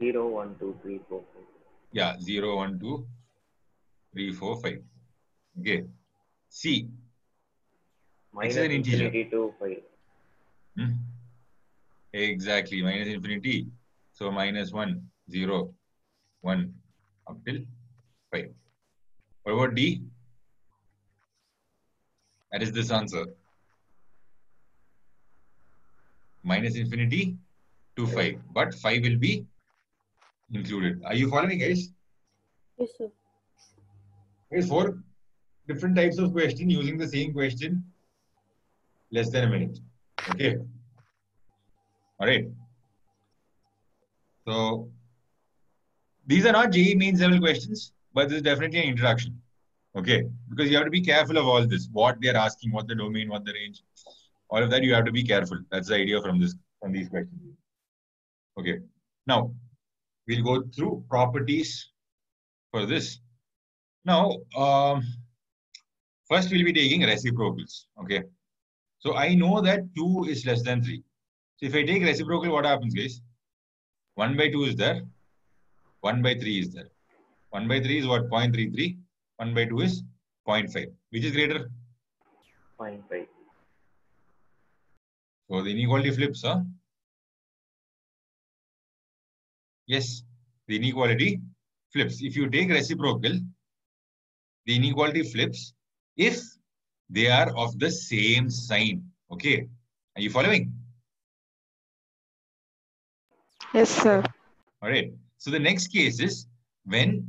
0, 1, 2, 3, 4, 5. Yeah, 0, 1, 2, 3, 4, 5. Okay. C. Minus X is an integer. infinity to 5. Exactly. Minus infinity. So minus 1, 0, 1 up till 5. What about D? That is this answer. Minus infinity to 5. But 5 will be included. Are you following, guys? Yes, sir. There's 4 different types of question using the same question. Less than a minute. Okay. All right. So these are not JEE mains level questions, but this is definitely an introduction. Okay. Because you have to be careful of all this. What they are asking, what the domain, what the range. All of that you have to be careful. That's the idea from these questions. Okay. Now, we'll go through properties for this. Now, first we'll be taking reciprocals. Okay. So I know that 2 is less than 3. So if I take reciprocal, what happens, guys? 1 by 2 is there. 1 by 3 is there. 1 by 3 is what? 0.33. 1 by 2 is 0.5. Which is greater? 0.5. So the inequality flips, huh? Yes, the inequality flips. If you take reciprocal, the inequality flips if they are of the same sign. Okay. Are you following? Yes, sir. All right. So the next case is when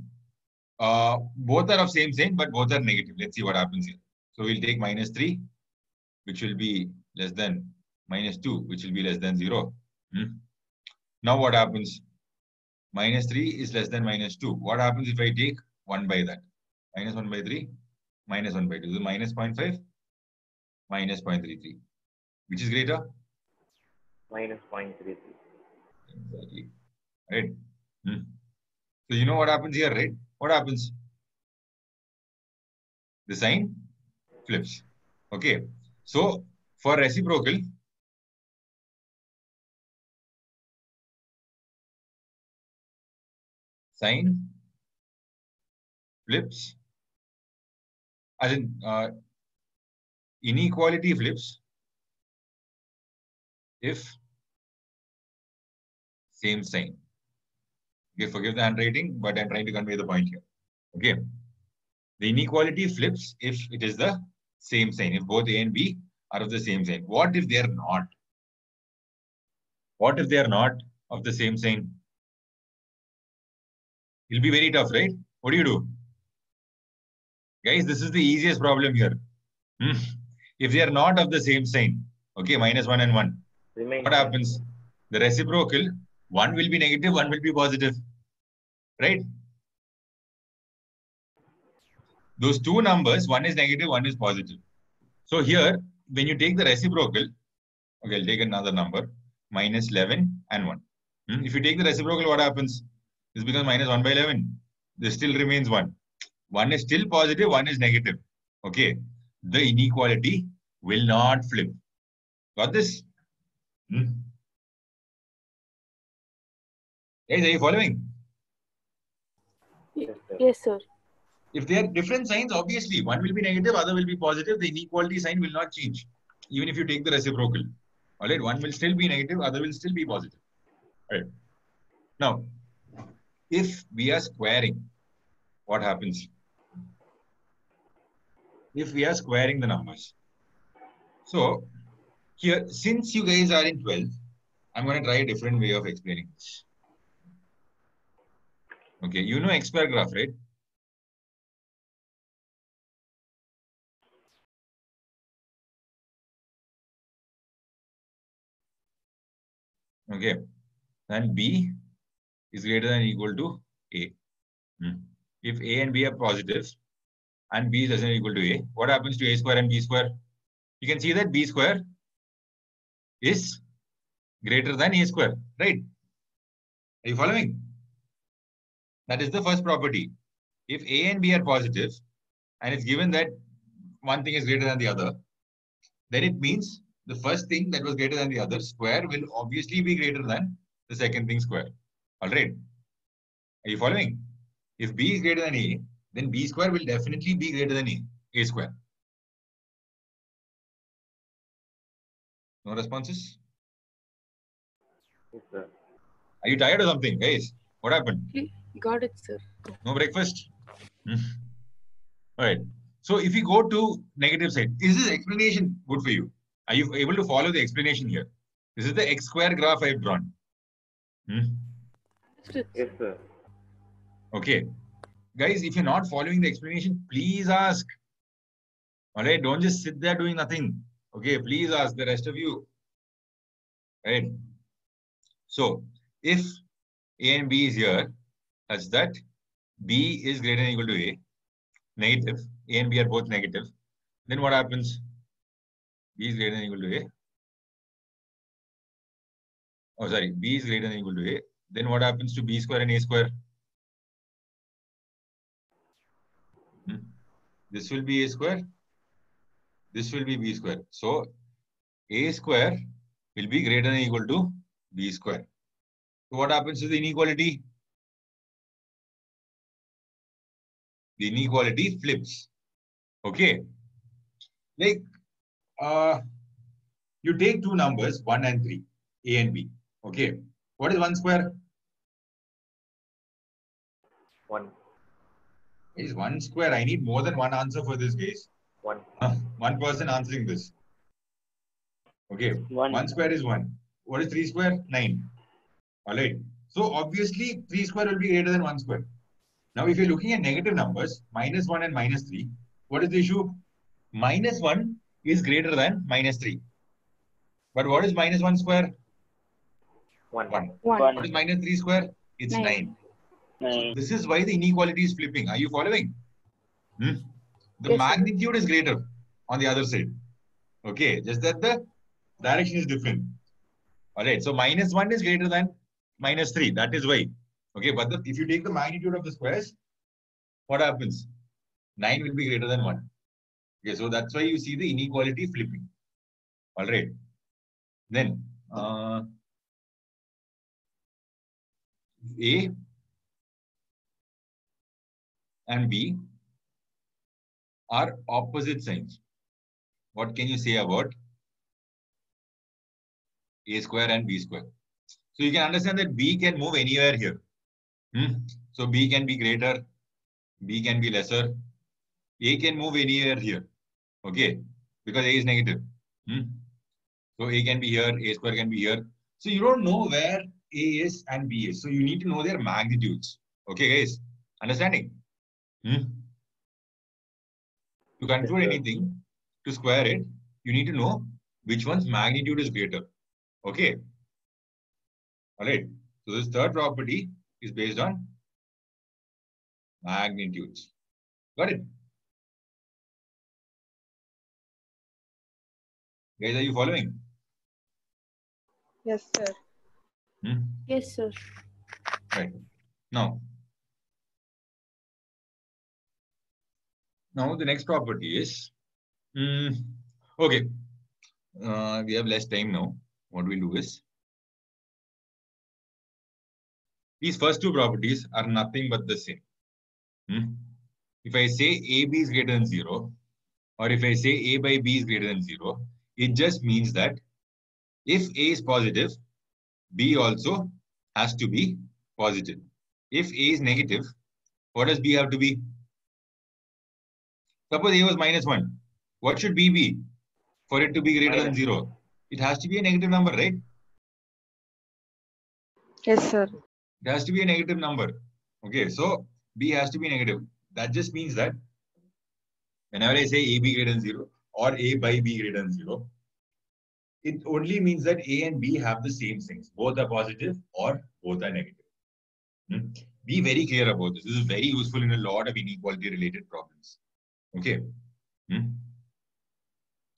both are of same sign, but both are negative. Let's see what happens here. So we'll take -3, which will be less than -2, which will be less than 0. Now what happens? -3 is less than -2. What happens if I take 1 by that? -1/3, -1/2. So -0.5, -0.33. Which is greater? -0.33. Exactly. Right. So you know what happens here, right? What happens? The sign flips. Okay. So for reciprocal, sign flips, as in inequality flips if same sign. Okay, forgive the handwriting, but I'm trying to convey the point here. Okay. The inequality flips if it is the same sign, if both A and B are of the same sign. What if they are not? What if they are not of the same sign? It'll be very tough, right? What do you do? Guys, this is the easiest problem here. If they are not of the same sign, okay, -1 and 1, what happens? The reciprocal, one will be negative, one will be positive, right? Those two numbers, one is negative, one is positive. So here, when you take the reciprocal, okay, I'll take another number, -11 and 1. If you take the reciprocal, what happens? This becomes -1/11. This still remains 1. One is still positive, one is negative. Okay. The inequality will not flip. Got this? Guys, are you following? Yes, sir. If they are different signs, obviously, one will be negative, other will be positive. The inequality sign will not change, even if you take the reciprocal. All right, one will still be negative, other will still be positive. All right. Now, if we are squaring, what happens? If we are squaring the numbers. So, here, since you guys are in 12, I'm going to try a different way of explaining this. Okay, you know X square graph, right? Okay, and B is greater than or equal to A. If A and B are positive and B is less than or equal to A, what happens to A square and B square? You can see that B square is greater than A square, right? Are you following? That is the first property. If A and B are positive and it's given that one thing is greater than the other, then it means the first thing that was greater than the other square will obviously be greater than the second thing square. All right. Are you following? If B is greater than A, then B square will definitely be greater than A square. No responses? Yes, sir. Are you tired or something, guys? What happened? Got it, sir. No breakfast? All right. So if you go to negative side, is this explanation good for you? Are you able to follow the explanation here? This is the X square graph I've drawn. Yes, sir. Okay. Guys, if you're not following the explanation, please ask. All right. Don't just sit there doing nothing. Okay. Please ask the rest of you. Right. So if A and B is here, such that B is greater than or equal to A, negative, A and B are both negative, then what happens? B is greater than or equal to A. Oh, sorry. B is greater than or equal to A. Then what happens to B square and A square? This will be A square. This will be B square. So A square will be greater than or equal to B square. So what happens to the inequality? The inequality flips. Okay. Like, you take two numbers, 1 and 3, A and B. Okay. What is 1 square? 1. Is 1 square. I need more than one answer for this, guys. 1. One person answering this. Okay. 1. 1 square is 1. What is 3 square? 9. All right. So obviously 3 square will be greater than 1 square. Now, if you're looking at negative numbers, minus 1 and minus 3, what is the issue? Minus 1 is greater than minus 3. But what is minus 1 square? 1. 1. 1. What is minus 3 square? It's 9. 9. So this is why the inequality is flipping. Are you following? The Yes, sir. magnitude is greater on the other side. Okay, just that the direction is different. All right, so minus 1 is greater than minus 3. That is why. Okay, but if you take the magnitude of the squares, what happens? 9 will be greater than 1. Okay, so that's why you see the inequality flipping. All right. Then, A and B are opposite signs. What can you say about A square and B square? So you can understand that B can move anywhere here. So B can be greater, B can be lesser. A can move anywhere here. Okay, because A is negative. So A can be here, A square can be here. So you don't know where A is and B is. So you need to know their magnitudes. Okay, guys, understanding? To control anything, to square it, you need to know which one's magnitude is greater. Okay. All right. So this third property is based on magnitudes. Got it? Guys, are you following? Yes, sir. Yes, sir. Right. Now the next property is, okay. We have less time now. What we'll do is, these first two properties are nothing but the same. If I say AB is greater than 0, or if I say A by B is greater than 0, it just means that if A is positive, B also has to be positive. If A is negative, what does B have to be? Suppose A was minus 1. What should B be for it to be greater than 0? It has to be a negative number, right? Yes, sir. It has to be a negative number. Okay, so B has to be negative. That just means that whenever I say AB greater than 0 or A by B greater than 0, it only means that A and B have the same things. Both are positive or both are negative. Be very clear about this. This is very useful in a lot of inequality related problems. Okay. Are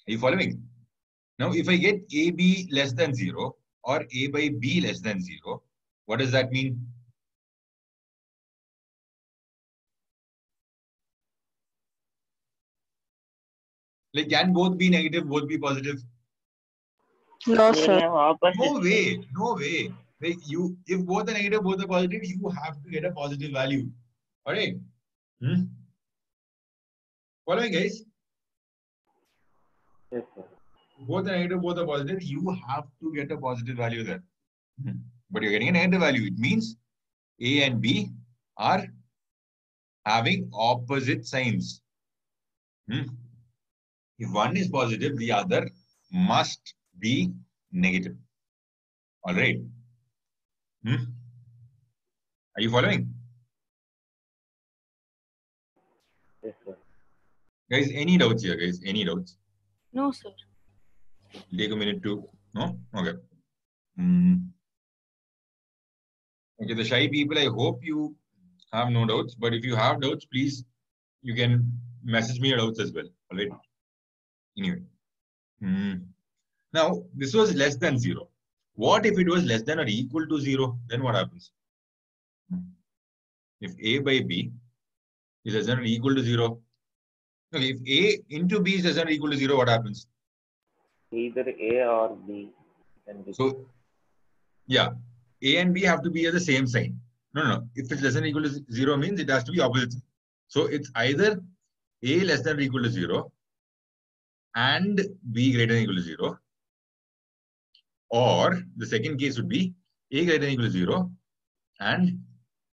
you following? Now, if I get AB less than 0 or A by B less than 0, what does that mean? Like, can both be negative, both be positive? No, They sir. have opposite No way. signs. No way. Like if both are negative, both are positive, you have to get a positive value. All right. Following, guys? Yes, sir. Both are negative, both are positive. You have to get a positive value there. But you're getting a negative value. It means A and B are having opposite signs. If one is positive, the other must be negative. All right. Are you following? Yes, sir. Guys, any doubts here, guys? Any doubts? No, sir. Take a minute to... No? Okay. Okay, the shy people, I hope you have no doubts. But if you have doubts, please, you can message me your doubts as well. All right. Anyway. Now, this was less than 0. What if it was less than or equal to 0? Then what happens? If A by B is less than or equal to 0. Okay, if A into B is less than or equal to 0, what happens? Either A or B can be. So, yeah, A and B have to be at the same sign. No. If it's less than or equal to 0 means it has to be opposite. So, it's either A less than or equal to 0 and B greater than or equal to 0. Or the second case would be A greater than or equal to 0 and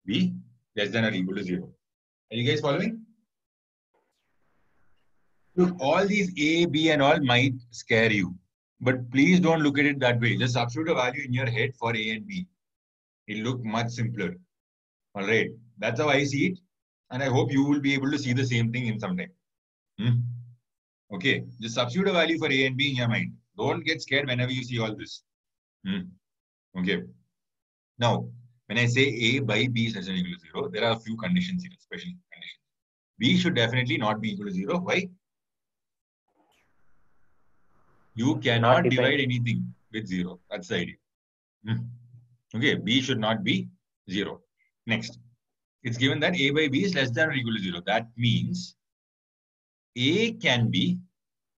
B less than or equal to 0. Are you guys following? Look, all these A, B and all might scare you. But please don't look at it that way. Just substitute a value in your head for A and B. It'll look much simpler. All right. That's how I see it. And I hope you will be able to see the same thing in some time. Okay. Just substitute a value for A and B in your mind. Don't get scared whenever you see all this. Okay. Now, when I say A by B is less than or equal to 0, there are a few conditions here, special conditions. B should definitely not be equal to 0. Why? You cannot divide anything with 0. That's the idea. Okay, B should not be 0. Next, it's given that A by B is less than or equal to 0. That means A can be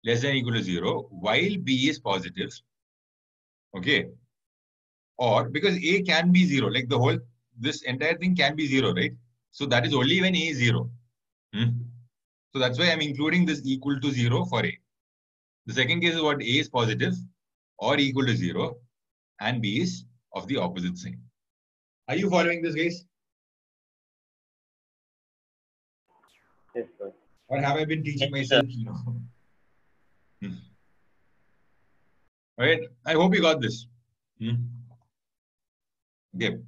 less than or equal to 0 while B is positive. Okay. Or because A can be 0, like this entire thing can be 0, right? So that is only when A is 0. So that's why I'm including this equal to 0 for A. The second case is what? A is positive or equal to 0 and B is of the opposite sign. Are you following this, guys? Yes, sir. Or have I been teaching myself? Alright, I hope you got this. Okay.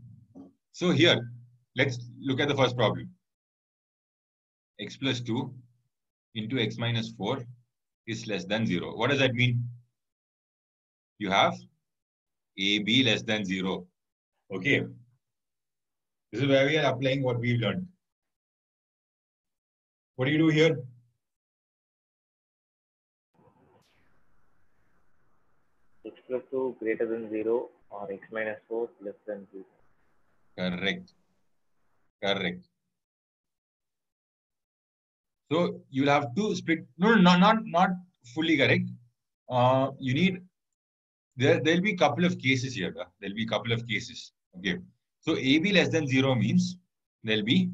So here, let's look at the first problem. X plus 2 into x minus 4 is less than 0. What does that mean? You have AB less than 0. Okay. This is where we are applying what we've learned. What do you do here? X plus 2 greater than 0 or x minus 4 less than 0. Correct. Correct. So you'll have to split. No, not fully correct. You need there'll be a couple of cases here. There'll be a couple of cases. Okay. So AB less than 0 means there'll be,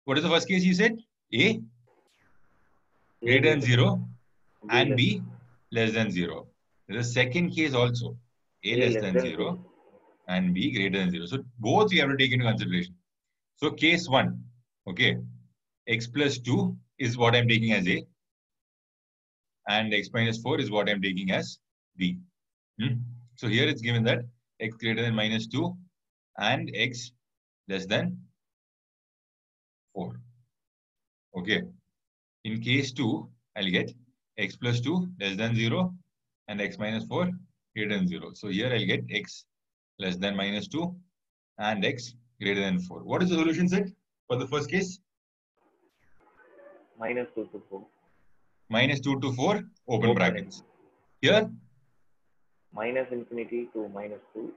what is the first case you said? A greater than 0 and B less than 0. There's a second case also. A less than 0 and B greater than 0. So both you have to take into consideration. So case 1, okay, x plus 2 is what I'm taking as A and x minus 4 is what I'm taking as B. So here it's given that x greater than minus 2 and x less than 4. Okay. In case 2, I'll get x plus 2 less than 0 and x minus 4 greater than 0. So here I'll get x less than minus 2 and x greater than 4. What is the solution set for the first case? Minus 2 to 4. Minus 2 to 4, open brackets. Here? Minus infinity to minus 2.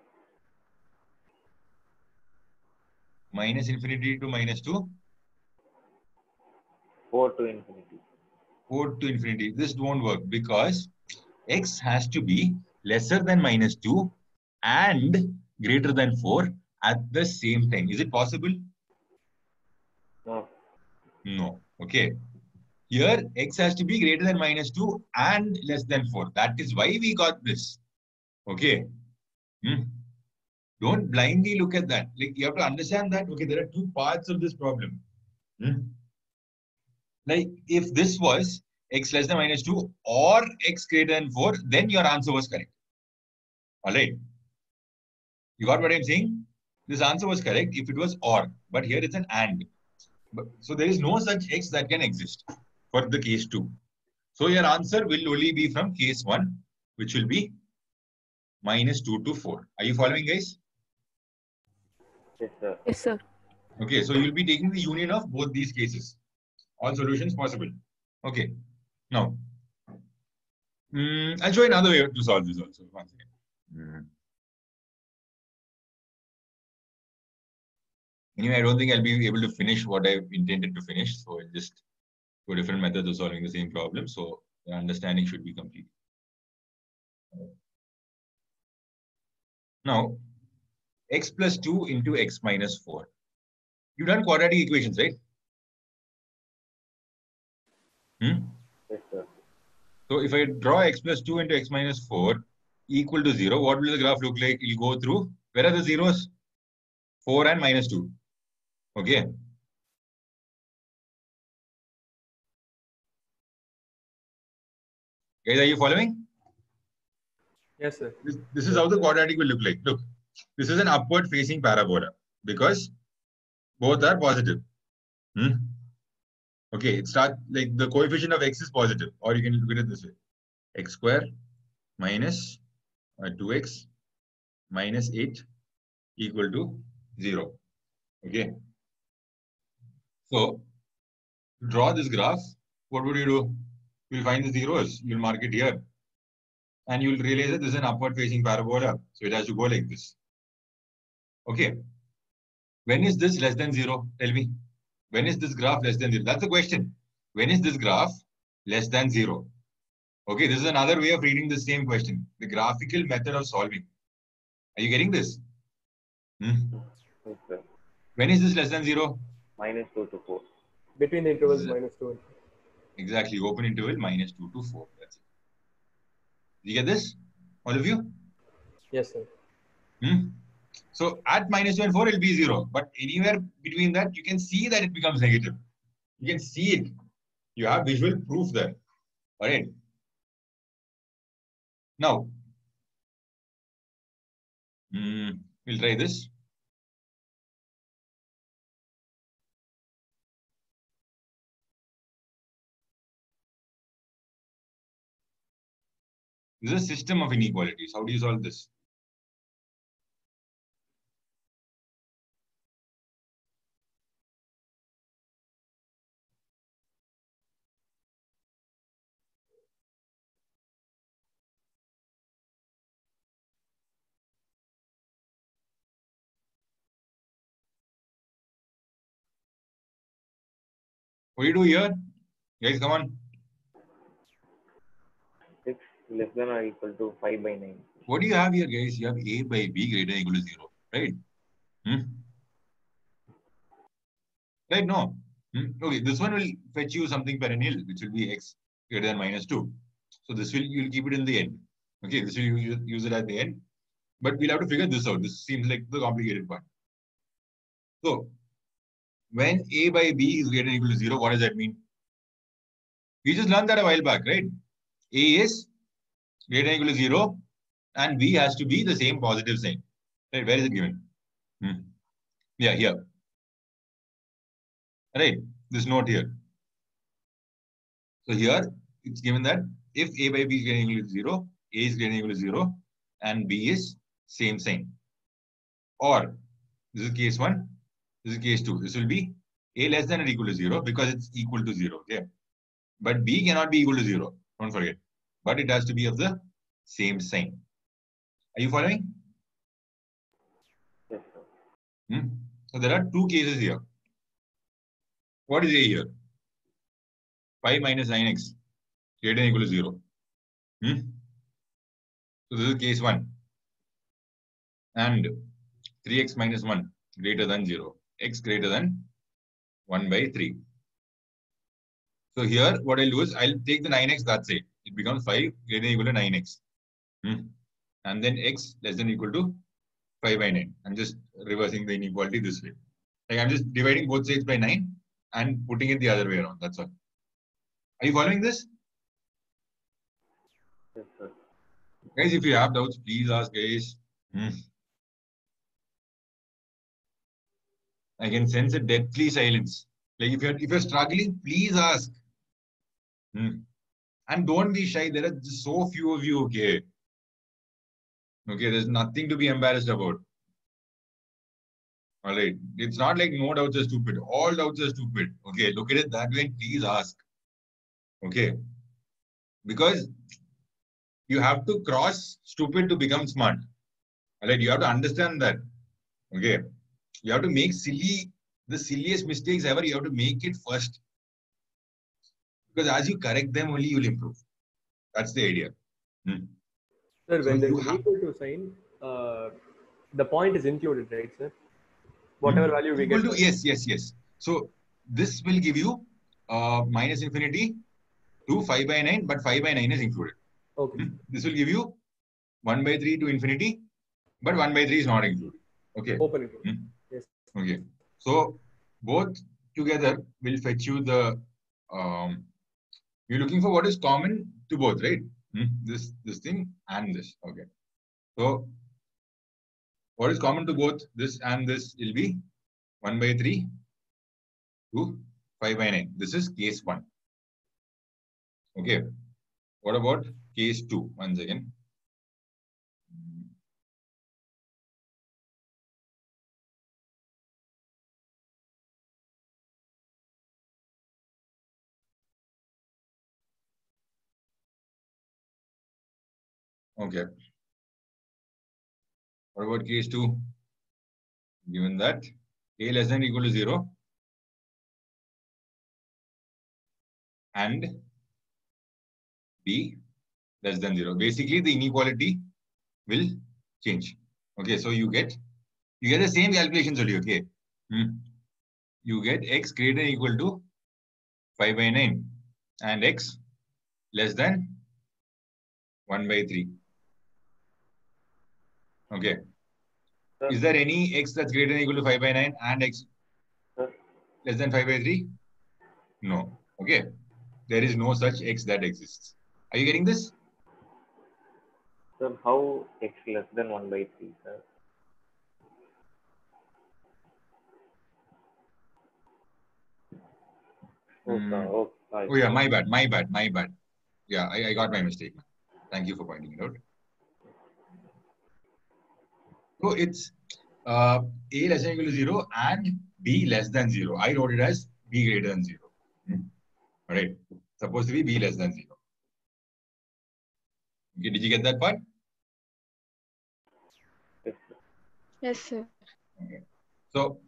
Minus infinity to minus 2. 4 to infinity. 4 to infinity. This won't work because x has to be lesser than minus 2 and greater than 4 at the same time. Is it possible? No. No. Okay. Here, x has to be greater than minus 2 and less than 4. That is why we got this. Okay. Don't blindly look at that. Like, you have to understand that, okay, there are two parts of this problem. Like, if this was x less than minus 2 or x greater than 4, then your answer was correct. All right. You got what I'm saying? This answer was correct if it was or, but here it's an and. So there is no such x that can exist for the case 2. So your answer will only be from case 1, which will be minus 2 to 4. Are you following, guys? Yes, sir. Yes, sir. Okay, so you'll be taking the union of both these cases. All solutions possible. Okay. Now, I'll show you another way to solve this also. Once again. Anyway, I don't think I'll be able to finish what I've intended to finish. So I'll just go different methods of solving the same problem. So the understanding should be complete. Now, x plus 2 into x minus 4. You've done quadratic equations, right? Yes, sir. So if I draw x plus 2 into x minus 4 equal to 0, what will the graph look like? It'll go through, where are the zeros? 4 and minus 2. Okay. Guys, are you following? Yes, sir. This is how the quadratic will look like. Look, this is an upward facing parabola because both are positive. Okay, it starts like the coefficient of x is positive, or you can look at it this way: x square minus 2x minus 8 equal to 0. Okay. So, to draw this graph, what would you do? You'll find the zeros, you'll mark it here. And you'll realize that this is an upward facing parabola. So, it has to go like this. Okay. When is this less than 0? Tell me. When is this graph less than 0? That's the question. When is this graph less than 0? Okay, this is another way of reading the same question. The graphical method of solving. Are you getting this? Yes, sir. When is this less than 0? -2 to 4. Between the intervals -2 and 4. Exactly, open interval -2 to 4. That's it. Did you get this? All of you? Yes, sir. So at -2 and 4, it will be 0. But anywhere between that, you can see that it becomes negative. You can see it. You have visual proof there. All right. Now, we'll try this. This is a system of inequalities. How do you solve this? What do you do here? Guys, come on. 6 less than or equal to 5 by 9. What do you have here, guys? You have a by b greater than or equal to 0, right? Right? No. Okay, this one will fetch you something perennial, which will be x greater than -2. So this will, you'll keep it in the end. Okay, this will use it at the end. But we'll have to figure this out. This seems like the complicated part. So, when a by b is greater than or equal to 0, what does that mean? We just learned that a while back, right? A is greater than or equal to 0 and b has to be the same positive sign. Right? Where is it given? Yeah, here. Right? This note here. So here, it's given that if a by b is greater than or equal to 0, a is greater than or equal to 0 and b is same sign. Or, this is case 1, this is case 2. This will be a less than or equal to 0 because it's equal to 0. Okay? But b cannot be equal to 0. Don't forget. But it has to be of the same sign. Are you following? Yes, sir. So there are two cases here. What is a here? 5 minus 9x greater than or equal to 0. So this is case 1. And 3x minus 1 greater than 0. X greater than 1 by 3. So here, what I'll do is, I'll take the 9x, that's it. It becomes 5 greater than or equal to 9x. And then x less than or equal to 5 by 9. I'm just reversing the inequality this way. Like I'm just dividing both sides by 9 and putting it the other way around. That's all. Are you following this? Yes, sir. Guys, if you have doubts, please ask, guys. I can sense a deathly silence. Like if you're struggling, please ask. And don't be shy. There are just so few of you, okay? Okay, there's nothing to be embarrassed about. All right. It's not like no doubts are stupid. All doubts are stupid. Okay, look at it that way and please ask. Okay. Because you have to cross stupid to become smart. All right. You have to understand that. Okay. You have to make the silliest mistakes ever. You have to make it first. Because as you correct them, only you'll improve. That's the idea. Sir, when So there is equal to sign, the point is included, right, sir? Whatever value we get. Yes. So this will give you minus infinity to 5 by 9, but 5 by 9 is included. Okay. This will give you 1 by 3 to infinity, but 1 by 3 is not included. Okay. Open it. Yes. Okay. So both together will fetch you the. You're looking for what is common to both, right? This thing and this. Okay. So what is common to both this and this will be 1 by 3 to 5 by 9. This is case 1. Okay. What about case 2? Once again. Okay. What about case 2? Given that a less than or equal to 0 and b less than 0. Basically, the inequality will change. Okay, so you get the same calculations only. Okay, you get x greater than or equal to 5 by 9 and x less than 1 by 3. Okay. Sir. Is there any x that's greater than or equal to 5 by 9 and x less than 5 by 3? No. Okay. There is no such x that exists. Are you getting this? Sir, how x less than 1 by 3, sir? Oh yeah, my bad. Yeah, I got my mistake. Thank you for pointing it out. So it's a less than or equal to 0 and b less than 0. I wrote it as b greater than 0. All right. Supposed to be b less than 0. Okay, did you get that part? Yes, sir. Okay. So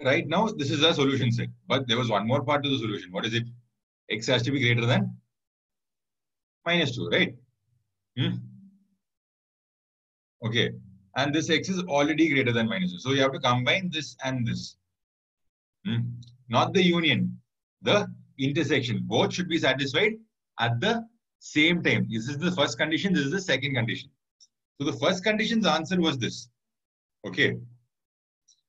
right now this is a solution set, but there was one more part to the solution. What is it? X has to be greater than -2, right? Okay. And this x is already greater than -2. So you have to combine this and this. Not the union, the intersection. Both should be satisfied at the same time. This is the first condition. This is the second condition. So the first condition's answer was this. Okay.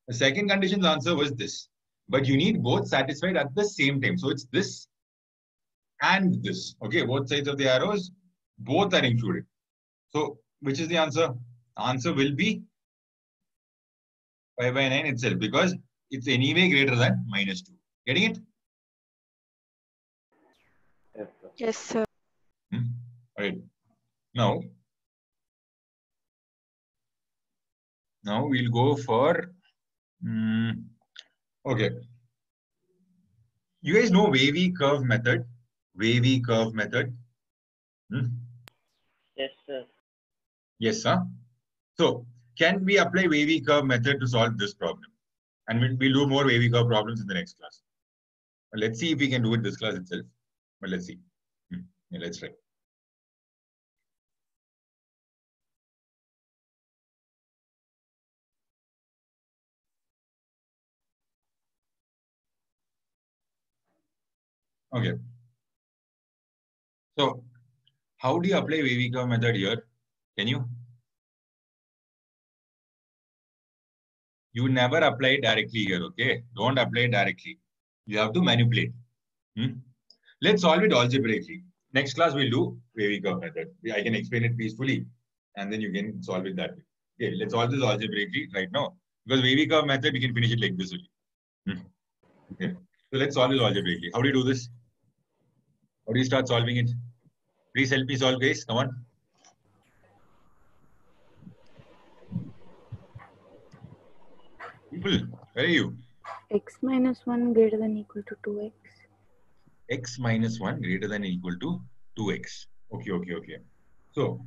The second condition's answer was this. But you need both satisfied at the same time. So it's this and this. Okay. Both sides of the arrows, both are included. So which is the answer? Answer will be 5 by 9 itself because it's anyway greater than -2. Getting it? Yes, sir. All right. Now we'll go for okay. You guys know wavy curve method? Wavy curve method? Yes, sir. Yes, sir. So can we apply wavy curve method to solve this problem? And we'll do more wavy curve problems in the next class. Well, let's see if we can do it this class itself. But let's see. Yeah, let's try. Okay. So how do you apply wavy curve method here? Can you? You never apply it directly here, okay? Don't apply it directly. You have to manipulate. Let's solve it algebraically. Next class we'll do wavy curve method. I can explain it peacefully and then you can solve it that way. Okay, let's solve this algebraically right now. Because wavy curve method, we can finish it like this only. Okay. So let's solve this algebraically. How do you do this? How do you start solving it? Please help me solve, guys. Come on. People, where are you? X minus 1 greater than equal to 2x. X minus 1 greater than equal to 2x. Okay. So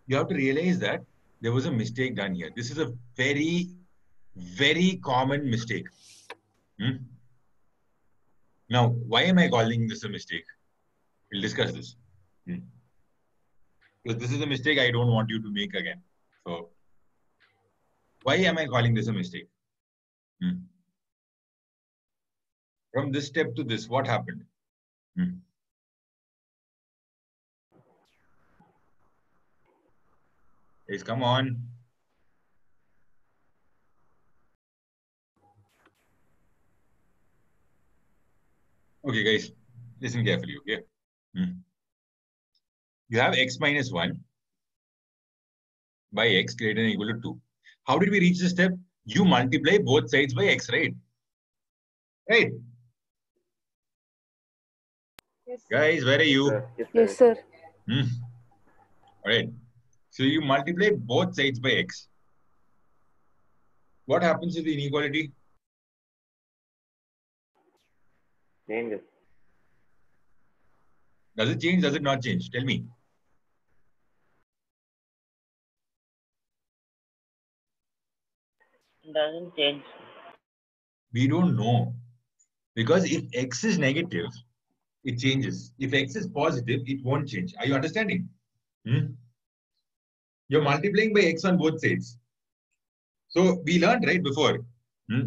you have to realize that there was a mistake done here. This is a very, very common mistake. Now, why am I calling this a mistake? We'll discuss this. Because this is a mistake I don't want you to make again. So, why am I calling this a mistake? From this step to this, what happened? Guys, come on. Okay, guys, listen carefully, okay? you have x minus 1 by x greater than or equal to 2. How did we reach this step? You multiply both sides by x, right? Right. Yes. Guys, where are you? Yes, sir. All right. So you multiply both sides by x. What happens to the inequality? Changes. Does it change? Does it not change? Tell me. Doesn't change. We don't know. Because if x is negative, it changes. If x is positive, it won't change. Are you understanding? You're multiplying by x on both sides. So we learned right before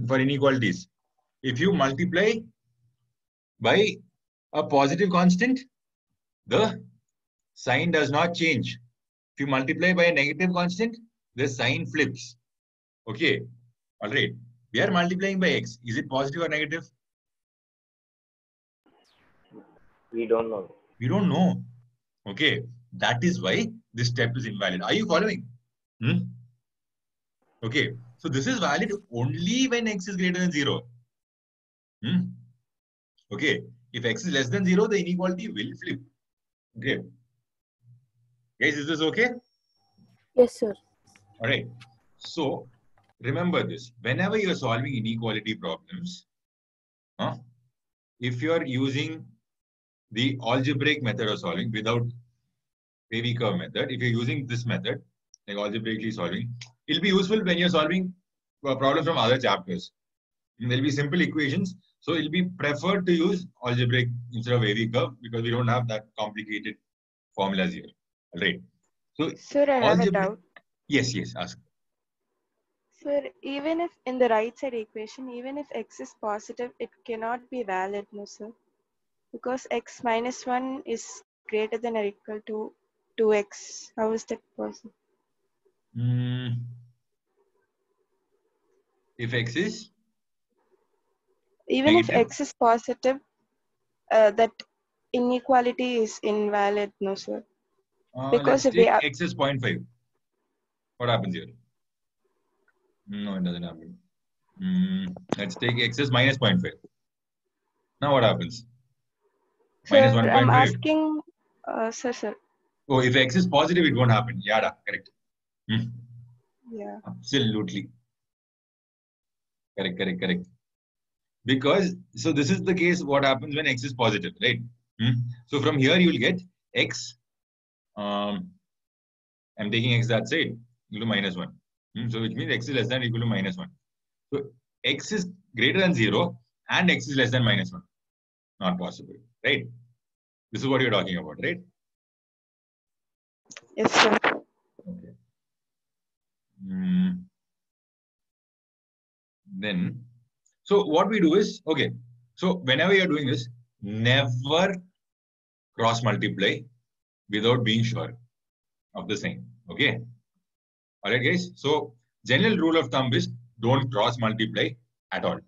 for inequalities. If you multiply by a positive constant, the sign does not change. If you multiply by a negative constant, the sign flips. Okay. All right. We are multiplying by x. Is it positive or negative? We don't know. We don't know. Okay. That is why this step is invalid. Are you following? Okay. So this is valid only when x is greater than 0. Okay. If x is less than 0, the inequality will flip. Okay. Guys, is this okay? Yes, sir. All right. So remember this. Whenever you're solving inequality problems, if you're using the algebraic method of solving without wavy curve method, if you're using this method, like algebraically solving, it'll be useful when you're solving problems from other chapters. There'll be simple equations. So it'll be preferred to use algebraic instead of wavy curve because we don't have that complicated formulas here. All right. So Sir, I have a doubt. Yes, ask. Sir, even if in the right side equation, even if x is positive, it cannot be valid, no sir? Because x minus 1 is greater than or equal to 2x. How is that possible? If x is? Even negative? if x is positive, that inequality is invalid, no sir? Because Let's if we take x is 0.5. What happens here? No, it doesn't happen. Let's take x is minus 0.5. Now what happens? Sir, minus 1.5. I'm asking, sir. Oh, if x is positive, it won't happen. Yada, correct. Yeah. Absolutely. Correct. Because, so this is the case, what happens when x is positive, right? So from here, you will get x. I'm taking x that side, equal to minus 1. So which means x is less than or equal to minus 1. So x is greater than 0 and x is less than minus 1. Not possible, right? This is what you're talking about, right? Yes, sir. Okay. Then, so what we do is, okay, so whenever you're doing this, never cross multiply without being sure of the sign, okay? All right, guys. So general rule of thumb is don't cross multiply at all.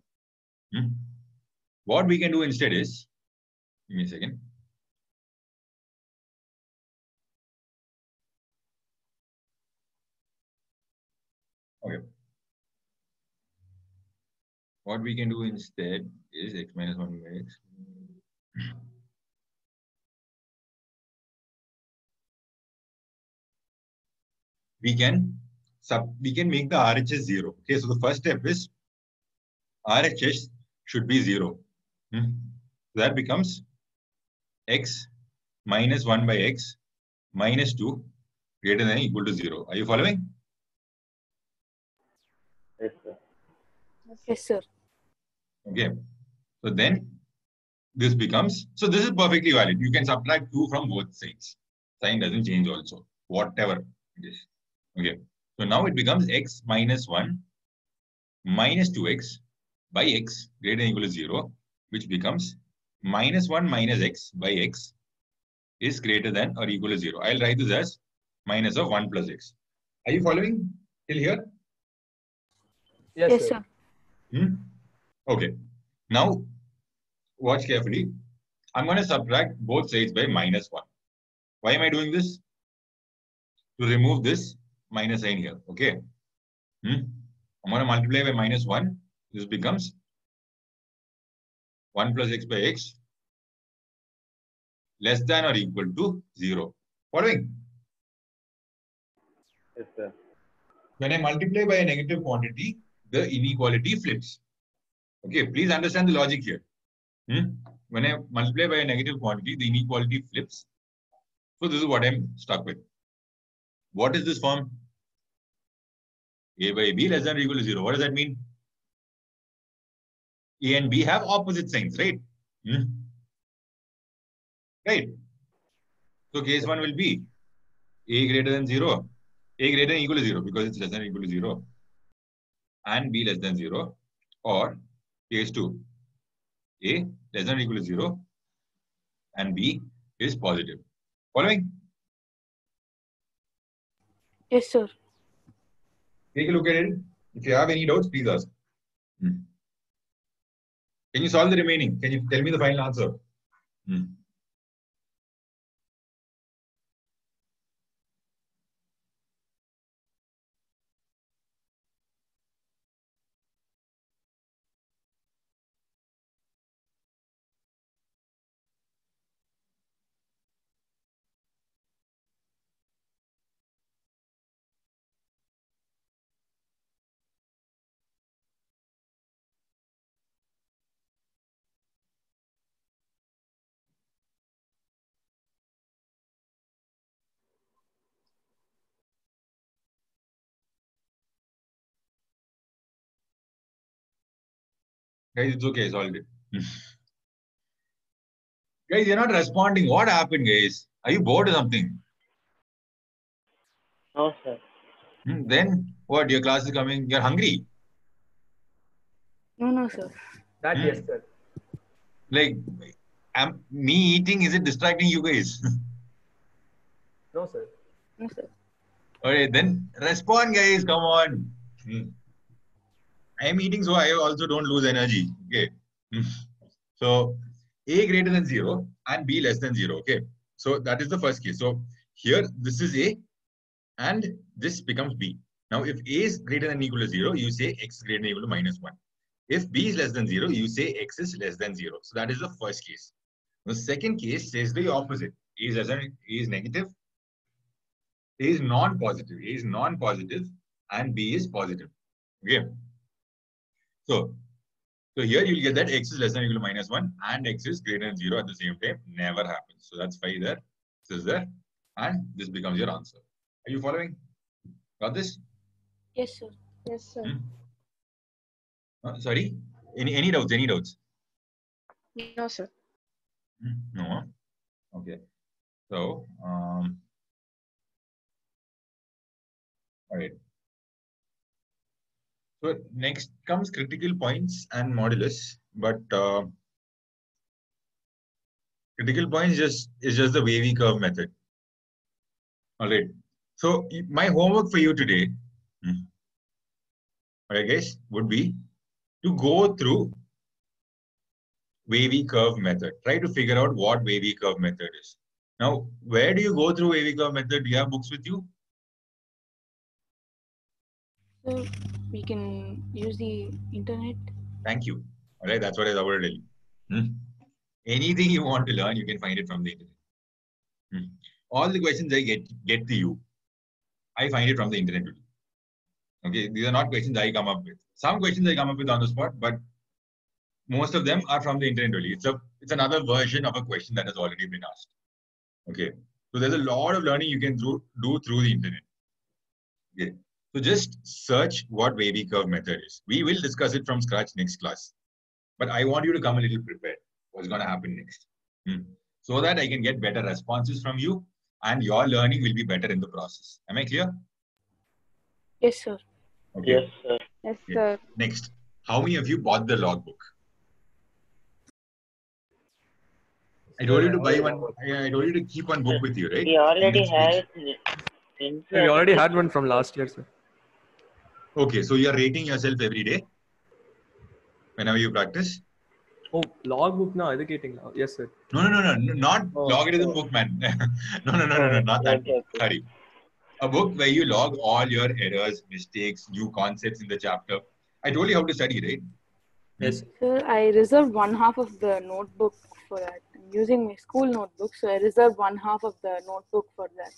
What we can do instead is, give me a second. Okay. What we can do instead is x minus 1 by x. We can make the RHS 0. Okay, so the first step is RHS should be 0. So that becomes x minus 1 by x minus 2 greater than or equal to 0. Are you following? Yes, sir. Yes, sir. Okay. So then this becomes, so this is perfectly valid. You can subtract 2 from both sides. Sign doesn't change also, whatever it is. Okay. So now it becomes x minus 1 minus 2x by x greater than or equal to 0, which becomes minus 1 minus x by x is greater than or equal to 0. I'll write this as minus of 1 plus x. Are you following till here? Yes, sir. Okay. Now, watch carefully. I'm going to subtract both sides by minus 1. Why am I doing this? To remove this minus sign here. Okay. I'm going to multiply by minus 1. This becomes 1 plus x by x less than or equal to 0. Following? Yes, sir. When I multiply by a negative quantity, the inequality flips. Okay, please understand the logic here. When I multiply by a negative quantity, the inequality flips. So this is what I'm stuck with. What is this form? A by B less than or equal to 0. What does that mean? A and B have opposite signs, right? Right. So case 1 will be A greater than 0. A greater than or equal to 0 because it's less than or equal to 0. And B less than 0. Or case 2. A less than or equal to 0. And B is positive. Following? Yes, sir. Take a look at it. If you have any doubts, please ask. Can you solve the remaining? Can you tell me the final answer? Guys, it's okay. Solved it. Guys, you're not responding. What happened, guys? Are you bored or something? No, sir. Then what? Your class is coming. You're hungry. No, sir. That yes, sir. Like, me eating, is it distracting you guys? No, sir. No, sir. Okay, then respond, guys. Come on. I am eating, so I also don't lose energy. Okay. So A greater than 0 and B less than 0. Okay. So that is the first case. So here, this is A and this becomes B. Now, if A is greater than or equal to 0, you say X is greater than or equal to minus 1. If B is less than 0, you say X is less than 0. So that is the first case. The second case says the opposite. A is less than, A is negative. A is non-positive. A is non-positive and B is positive. Okay. So here you'll get that X is less than or equal to minus 1 and X is greater than 0 at the same time. Never happens. So that's 5 there. This is there. And this becomes your answer. Are you following? Got this? Yes, sir. Yes, sir. Sorry? Any doubts? Any doubts? No, sir. No. Okay. So, all right. So next comes critical points and modulus, but critical points is just the wavy curve method. All right. So my homework for you today, all right, guys, would be to go through wavy curve method. Try to figure out what wavy curve method is. Now, where do you go through wavy curve method? Do you have books with you? So we can use the internet. Thank you. All right, that's what I was about to tell you. Anything you want to learn, you can find it from the internet. All the questions I get to you, I find it from the internet. Okay, these are not questions I come up with. Some questions I come up with on the spot, but most of them are from the internet only. It's another version of a question that has already been asked. Okay, so there's a lot of learning you can do through the internet. Okay, so just search what wavy curve method is. We will discuss it from scratch next class, but I want you to come a little prepared. What's going to happen next? So that I can get better responses from you and your learning will be better in the process. Am I clear? Yes, sir. Okay. Yes, sir. Yes, sir. Next, how many of you bought the logbook? I told you to buy one. I told you to keep one book with you, right? We already Next have page. it. We already had one from last year, sir. Okay, so you are rating yourself every day whenever you practice. Oh, logbook na idu kettingla. Yes sir. No, not Oh, logarithm book, man. No, not that Okay, book. okay. Sorry. A book where you log all your errors, mistakes, new concepts in the chapter. I told you how to study, right? Yes. Sir, I reserved one half of the notebook for that. I'm using my school notebook, so I reserved one half of the notebook for that.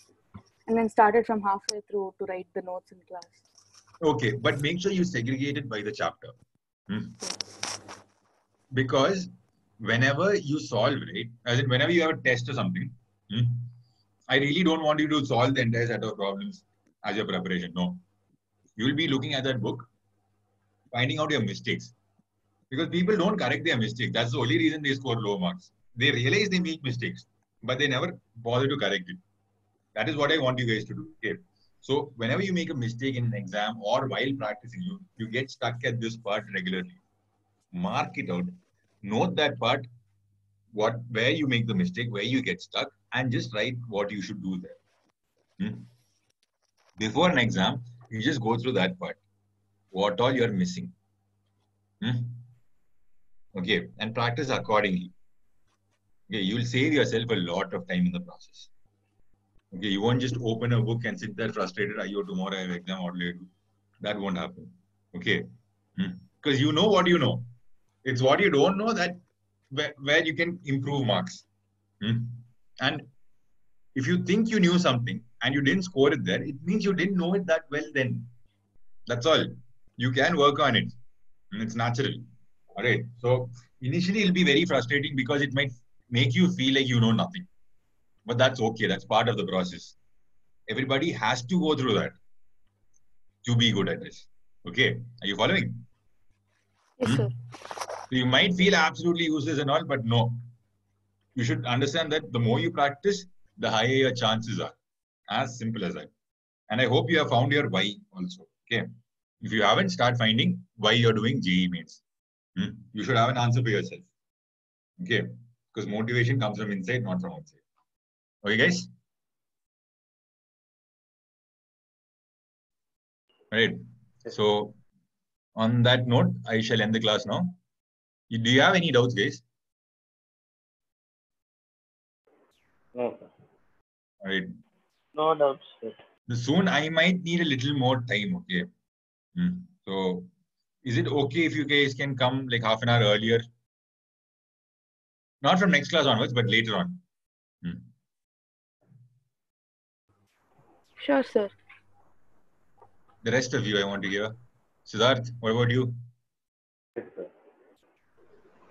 And then started from halfway through to write the notes in class. Okay, but make sure you segregate it by the chapter. Because whenever you solve, right, as in whenever you have a test or something, I really don't want you to solve the entire set of problems as your preparation. No. You'll be looking at that book, finding out your mistakes. Because people don't correct their mistakes. That's the only reason they score low marks. They realize they make mistakes, but they never bother to correct it. That is what I want you guys to do. Okay. So whenever you make a mistake in an exam or while practicing, you get stuck at this part regularly. Mark it out. Note that part, where you make the mistake, where you get stuck, and just write what you should do there. Before an exam, you just go through that part. What all you're missing. Okay, and practice accordingly. Okay, you'll save yourself a lot of time in the process. Okay, you won't just open a book and sit there frustrated. Ayo, tomorrow I have exam. What will I do? That won't happen. Okay, because you know what you know. It's what you don't know that where you can improve marks. And if you think you knew something and you didn't score it there, it means you didn't know it that well then. That's all. You can work on it. It's natural. All right. So initially it'll be very frustrating because it might make you feel like you know nothing. But that's okay. That's part of the process. Everybody has to go through that to be good at this. Okay. Are you following? Yes, sir. So you might feel absolutely useless and all, but no. You should understand that the more you practice, the higher your chances are. As simple as that. And I hope you have found your why also. Okay. If you haven't, start finding why you're doing JEE Mains. You should have an answer for yourself. Okay. Because motivation comes from inside, not from outside. Okay, guys? Right. So, on that note, I shall end the class now. Do you have any doubts, guys? No, sir. All right. No doubts, sir. Soon I might need a little more time. Okay. So, is it okay if you guys can come like half an hour earlier? Not from next class onwards, but later on. Sure, sir. The rest of you, I want to hear. Siddharth, what about you? Yes, sir.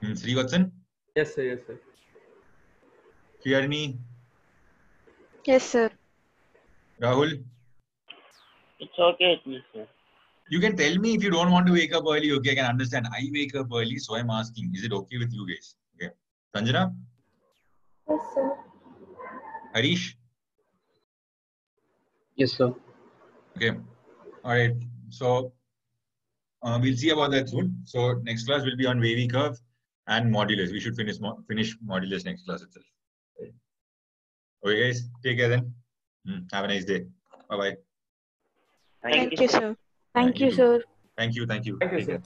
Srivatsan? Yes sir. Yes sir. Fiarni? Yes, sir. Rahul? It's okay with me, sir. You can tell me if you don't want to wake up early. Okay, I can understand. I wake up early, so I'm asking. Is it okay with you guys? Okay. Sanjana? Yes, sir. Harish? Yes, sir. Okay. All right. So we'll see about that soon. So next class will be on wavy curve and modulus. We should finish modulus next class itself. Okay, guys. Take care then. Have a nice day. Bye bye. Thank you, sir. Thank you you, too. sir. Thank you. Thank you, sir.